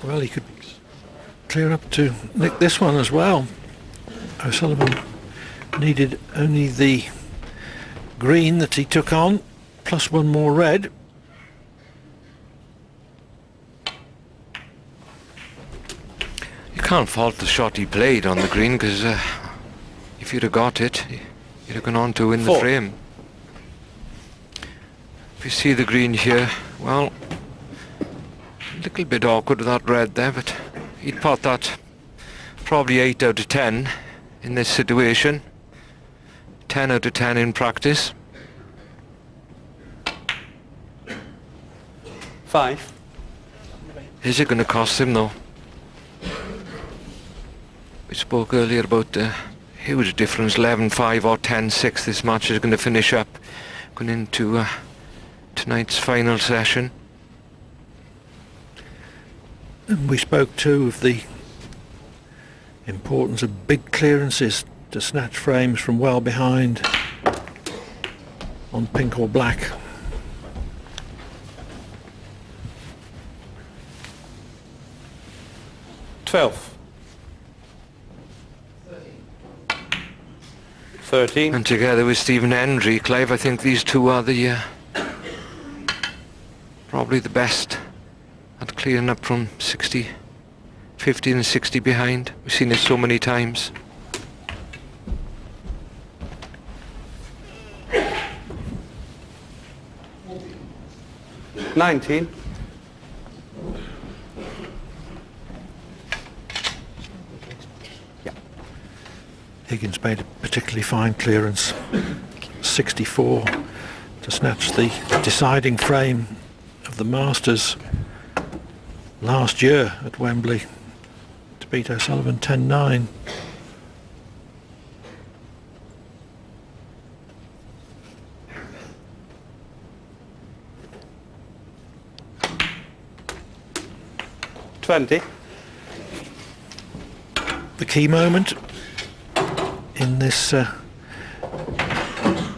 Well, he could clear up to nick this one as well. O'Sullivan needed only the green that he took on, plus 1 more red. You can't fault the shot he played on the green, because if you'd have got it, you'd have gone on to win the 4. frame. If you see the green here, well, a little bit awkward with that red there, but he'd pot that probably 8 out of 10 in this situation. 10 out of 10 in practice. 5. Is it going to cost him though? We spoke earlier about the huge difference, 11-5 or 10-6 this match is going to finish up going into tonight's final session. And we spoke too of the importance of big clearances to snatch frames from well behind on pink or black. 13. And together with Stephen Hendry, Clive, I think these two are the probably the best at clearing up from 60, 50 and 60 behind. We've seen it so many times. $19. Higgins made a particularly fine clearance, 64, to snatch the deciding frame of the Masters last year at Wembley to beat O'Sullivan 10-9. $20. The key moment in this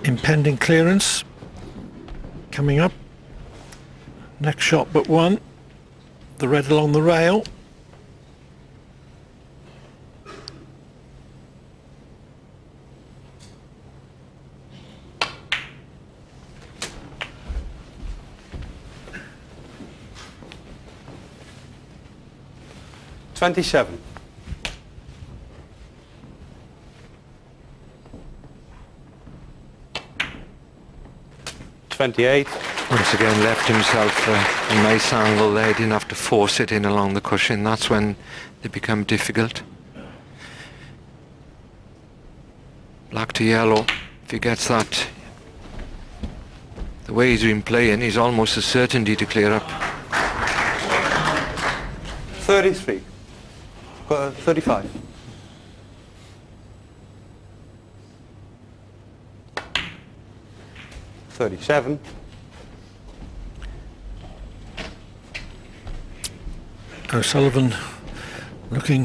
impending clearance coming up. Next shot but one. The red along the rail. $27. $28. Once again left himself a nice angle there. He didn't have to force it in along the cushion. That's when they become difficult. Black to yellow. If he gets that, the way he's been playing, he's almost a certainty to clear up. 33. 35. $37. O'Sullivan looking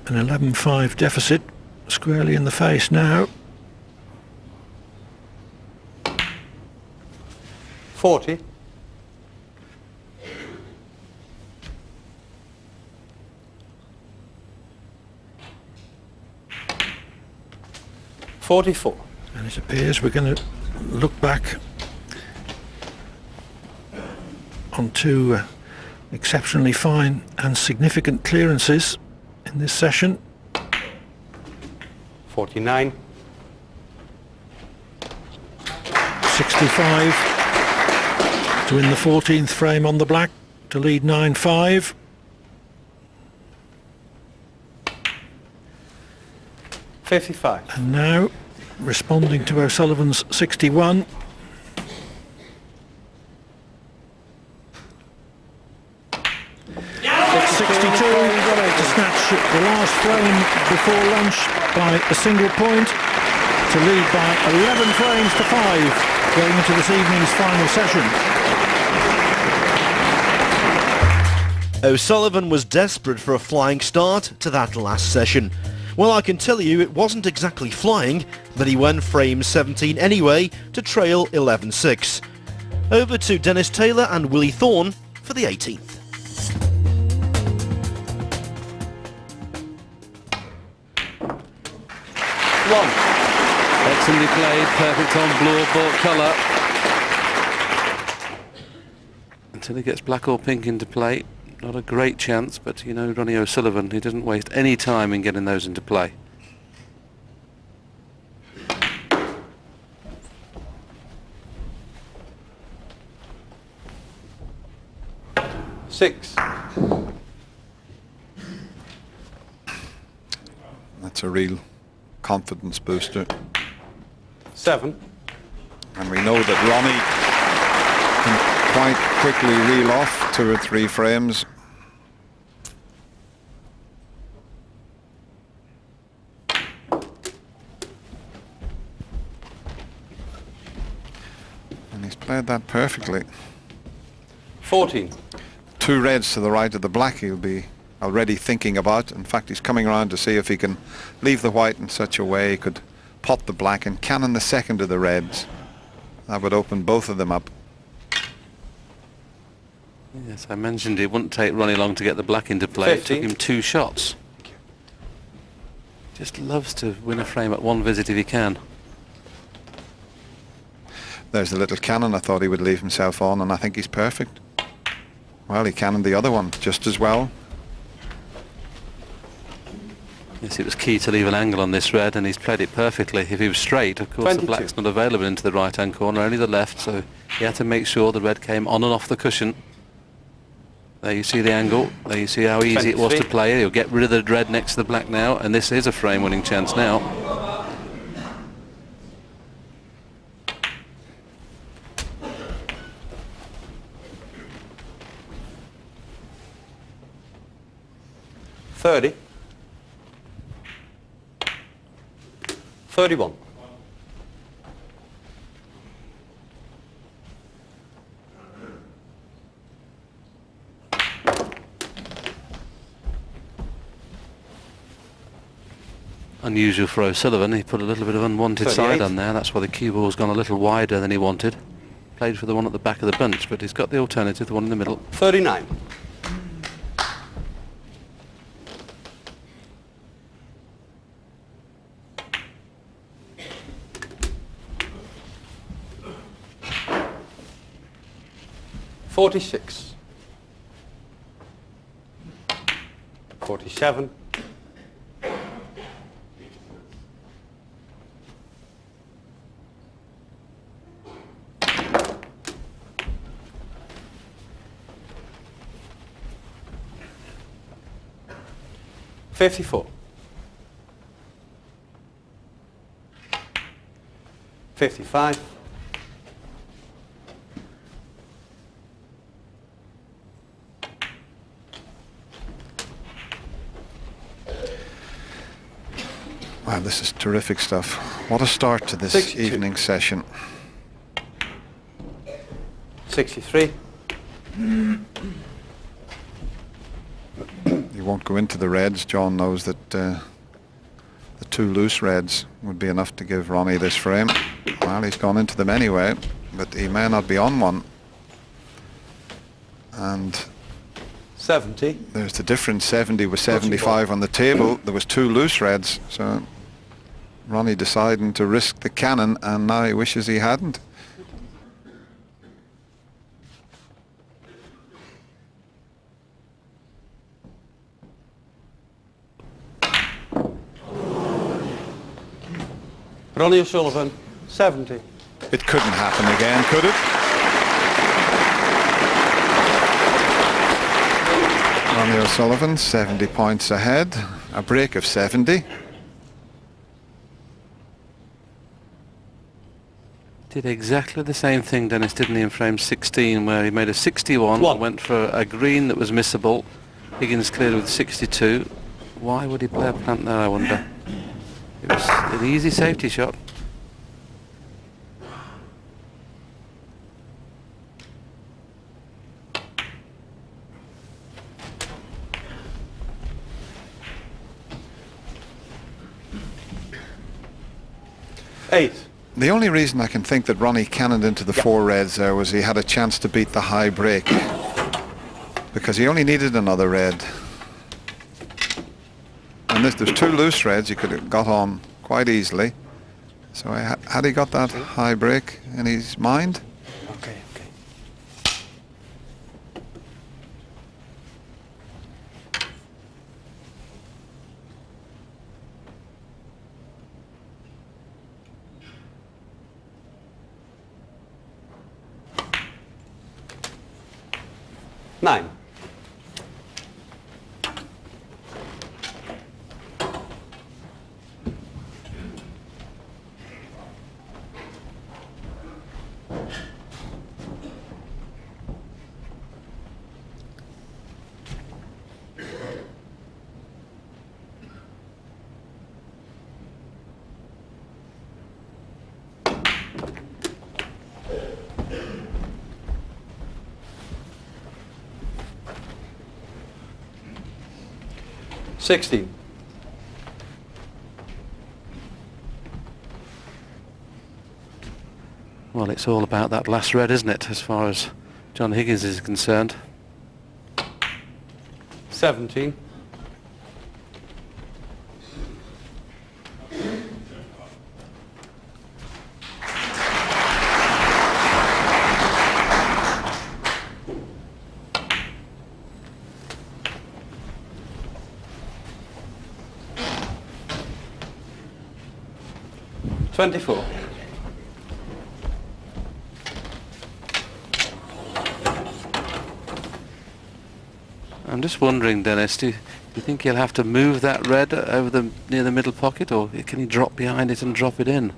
an 11-5 deficit squarely in the face now. 40. $44. And it appears we're going to look back on two exceptionally fine and significant clearances in this session. 49. 65 to win the 14th frame on the black to lead 9-5. $55. And now responding to O'Sullivan's 61. To snatch the last frame before lunch by a single point to lead by 11 frames to 5 going into this evening's final session. O'Sullivan was desperate for a flying start to that last session. Well, I can tell you it wasn't exactly flying, but he won frame 17 anyway to trail 11-6. Over to Dennis Taylor and Willie Thorne for the 18th. Excellently played, perfect on blue or bought colour. Until he gets black or pink into play, not a great chance, but you know Ronnie O'Sullivan, he doesn't waste any time in getting those into play. $6. That's a real confidence booster. $7. And we know that Ronnie can quite quickly reel off 2 or 3 frames. And he's played that perfectly. 14. 2 reds to the right of the black he'll be already thinking about. In fact, he's coming around to see if he can leave the white in such a way he could pot the black and cannon the second of the reds. That would open both of them up. Yes, I mentioned it wouldn't take Ronnie long to get the black into play. 50. It took him 2 shots. Just loves to win a frame at one visit if he can. There's the little cannon I thought he would leave himself on, and I think he's perfect. Well, he cannoned the other one just as well. Yes, it was key to leave an angle on this red, and he's played it perfectly. If he was straight, of course, 22. the black's not available into the right-hand corner, only the left, so he had to make sure the red came on and off the cushion. There you see the angle. There you see how easy it was to 23. play. He'll get rid of the red next to the black now, and this is a frame-winning chance now. $30. 31. Unusual for O'Sullivan. He put a little bit of unwanted 38. side on there. That's why the cue ball's gone a little wider than he wanted. Played for the one at the back of the bunch, but he's got the alternative, the one in the middle. 39. $46. 47. $54. 55. Wow, this is terrific stuff. What a start to this 62. evening session. 63. He won't go into the reds. John knows that the two loose reds would be enough to give Ronnie this frame. Well, he's gone into them anyway, but he may not be on one. And 70. there's the difference. 70 was 75 on the table. There was two loose reds, so Ronnie deciding to risk the cannon, and now he wishes he hadn't. Ronnie O'Sullivan, 70. It couldn't happen again, could it? Ronnie O'Sullivan, 70 points ahead. A break of 70. Did exactly the same thing, Dennis, didn't he, in frame 16, where he made a 61, One. went for a green that was missable. Higgins cleared with 62. Why would he play a plant there, I wonder? It was an easy safety shot. $8. The only reason I can think that Ronnie cannoned into the four reds there was he had a chance to beat the high break, because he only needed another red. And there's two loose reds he could have got on quite easily. So had he got that high break in his mind? Okay. $9. $16. Well, it's all about that last red, isn't it, as far as John Higgins is concerned. 17. 24. I'm just wondering, Dennis, do you think he'll have to move that red over near the middle pocket, or can he drop behind it and drop it in?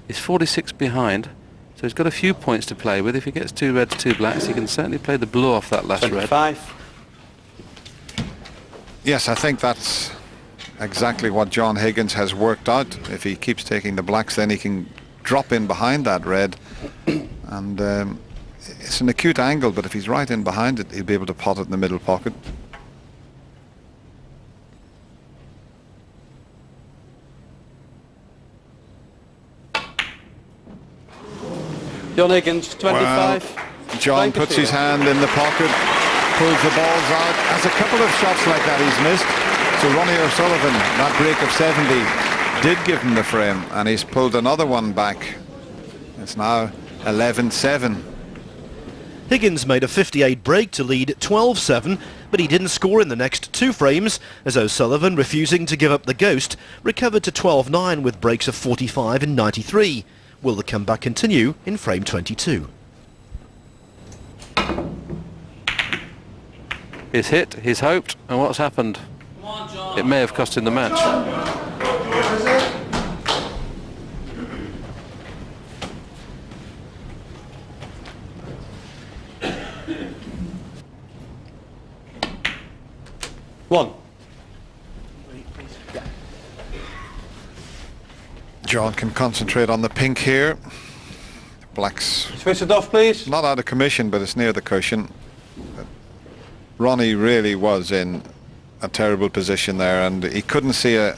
He's 46 behind, so he's got a few points to play with. If he gets 2 reds, 2 blacks, he can certainly play the blue off that last 25. red. Yes, I think that's exactly what John Higgins has worked out. If he keeps taking the blacks, then he can drop in behind that red, and it's an acute angle, but if he's right in behind it, he'll be able to pot it in the middle pocket. John Higgins, 25. Well, John puts his hand in the pocket, pulls the balls out, has a couple of shots like that he's missed. So Ronnie O'Sullivan, that break of 70 did give him the frame, and he's pulled another one back. It's now 11-7. Higgins made a 58 break to lead 12-7, but he didn't score in the next 2 frames, as O'Sullivan, refusing to give up the ghost, recovered to 12-9 with breaks of 45 and 93. Will the comeback continue in frame 22? He's hit, he's hoped, and what's happened? It may have cost him the match. One. John can concentrate on the pink here. The blacks Switch it off, please. not out of commission, but it's near the cushion. But Ronnie really was in a terrible position there, and he couldn't see a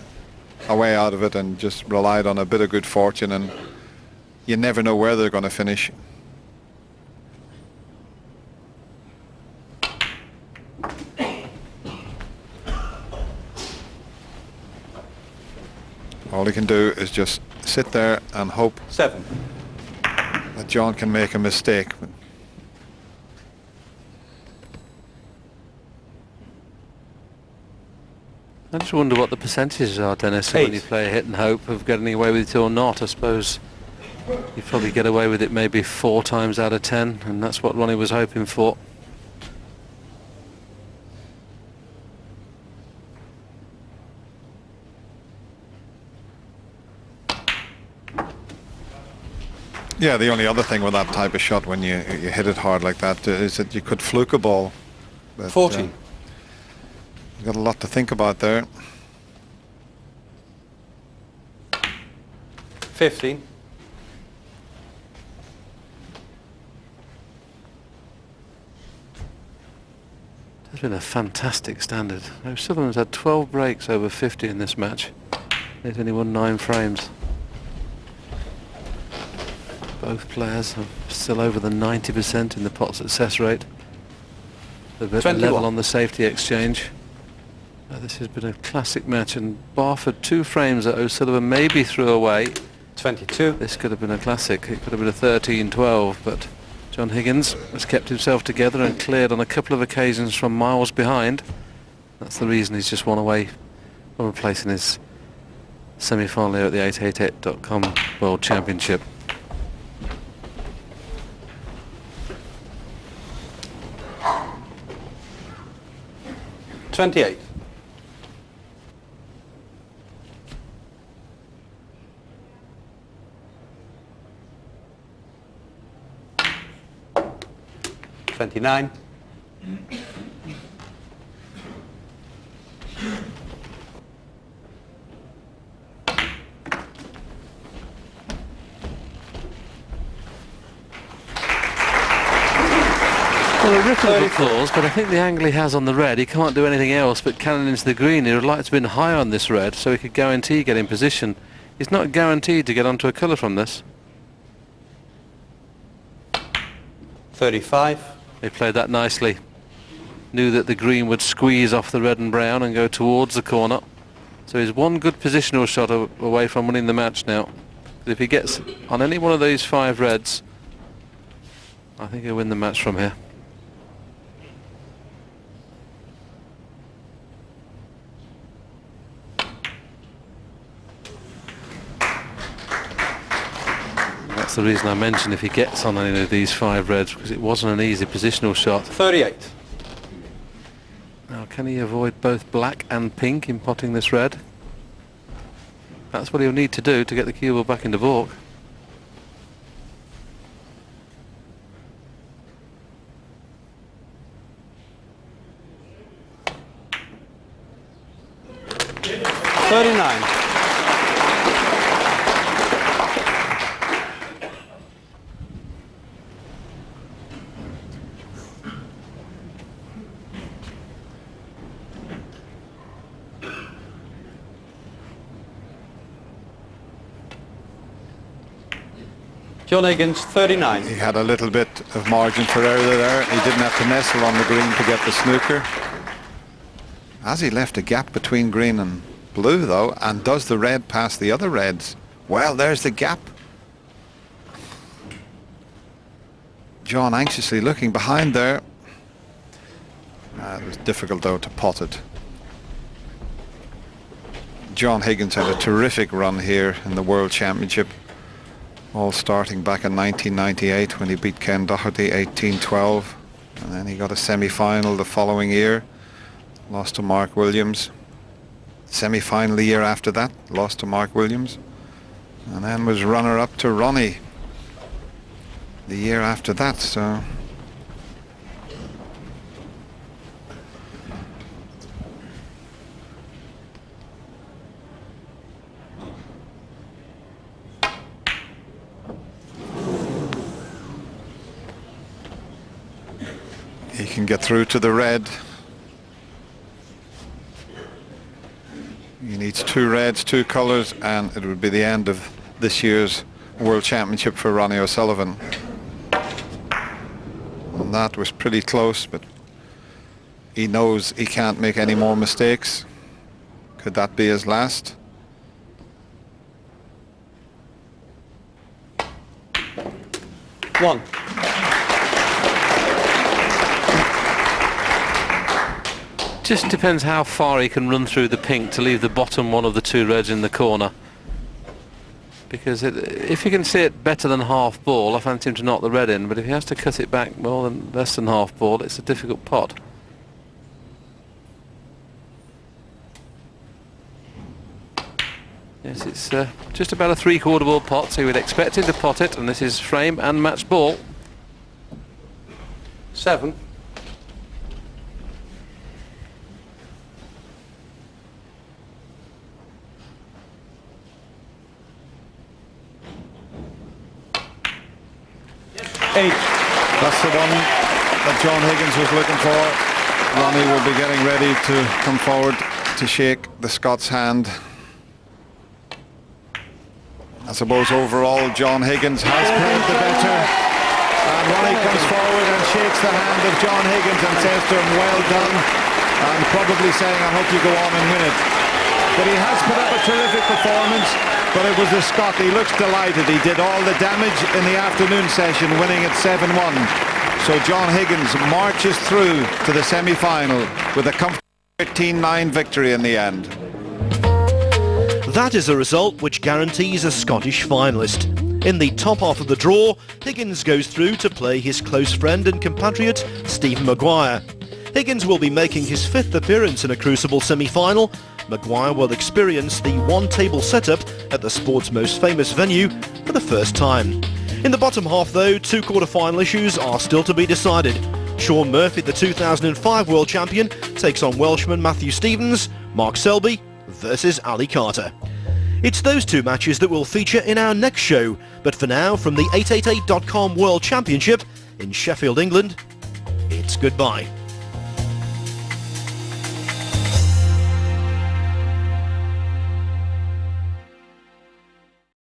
way out of it, and just relied on a bit of good fortune, and you never know where they're going to finish. All he can do is just sit there and hope 7. that John can make a mistake. I just wonder what the percentages are, Dennis, when you play a hit and hope of getting away with it or not. I suppose you probably get away with it maybe 4 times out of 10, and that's what Ronnie was hoping for. Yeah, the only other thing with that type of shot, when you hit it hard like that, is that you could fluke a ball. But, 14. You've got a lot to think about there. 15. It's been a fantastic standard. O'Sullivan's had 12 breaks over 50 in this match. He's only won 9 frames. Both players are still over the 90% in the pot success rate. They're a bit 21. level on the safety exchange. This has been a classic match, and Barford 2 frames that O'Sullivan maybe threw away. 22. This could have been a classic. It could have been a 13-12, but John Higgins has kept himself together and cleared on a couple of occasions from miles behind. That's the reason he's just won away from a place in his semi-final here at the 888.com World Championship. $28. $29. Well, a ripple of applause, but I think the angle he has on the red, he can't do anything else but cannon into the green. He would like to have been high on this red so he could guarantee get in position. He's not guaranteed to get onto a colour from this. 35. He played that nicely. Knew that the green would squeeze off the red and brown and go towards the corner. So he's one good positional shot away from winning the match now. If he gets on any one of these 5 reds, I think he'll win the match from here. That's the reason I mentioned if he gets on any of these 5 reds, because it wasn't an easy positional shot. 38. Now, can he avoid both black and pink in potting this red? That's what he'll need to do to get the cue ball back into baulk. John Higgins, 39. He had a little bit of margin for error there. He didn't have to nestle on the green to get the snooker. As he left a gap between green and blue though, and does the red pass the other reds? Well, there's the gap. John anxiously looking behind there. It was difficult though to pot it. John Higgins had a terrific run here in the World Championship, all starting back in 1998 when he beat Ken Doherty 18-12, and then he got a semi-final the following year, lost to Mark Williams. Semi-final the year after that, lost to Mark Williams, and then was runner-up to Ronnie the year after that. So he can get through to the red. He needs 2 reds, 2 colours, and it would be the end of this year's World Championship for Ronnie O'Sullivan. And that was pretty close, but he knows he can't make any more mistakes. Could that be his last? One. Just depends how far he can run through the pink to leave the bottom one of the 2 reds in the corner. Because if he can see it better than half ball, I fancy him to knock the red in, but if he has to cut it back more than less than half ball, it's a difficult pot. Yes, it's just about a 3/4 ball pot, so he would expect him to pot it, and this is frame and match ball. 7. That's the one that John Higgins was looking for. Ronnie will be getting ready to come forward to shake the Scots hand. I suppose overall John Higgins has played the better, and Ronnie comes forward and shakes the hand of John Higgins and says to him, well done, and probably saying, I hope you go on and win it. But he has put up a terrific performance. But it was the Scot. He looks delighted. He did all the damage in the afternoon session, winning at 7-1. So John Higgins marches through to the semi-final with a comfortable 13-9 victory in the end. That is a result which guarantees a Scottish finalist. In the top half of the draw, Higgins goes through to play his close friend and compatriot Stephen Maguire. Higgins will be making his 5th appearance in a Crucible semi-final. Maguire will experience the one-table setup at the sport's most famous venue for the first time. In the bottom half though, 2 quarter-final issues are still to be decided. Sean Murphy, the 2005 world champion, takes on Welshman Matthew Stevens, Mark Selby versus Ali Carter. It's those 2 matches that will feature in our next show, but for now, from the 888.com World Championship in Sheffield, England, it's goodbye.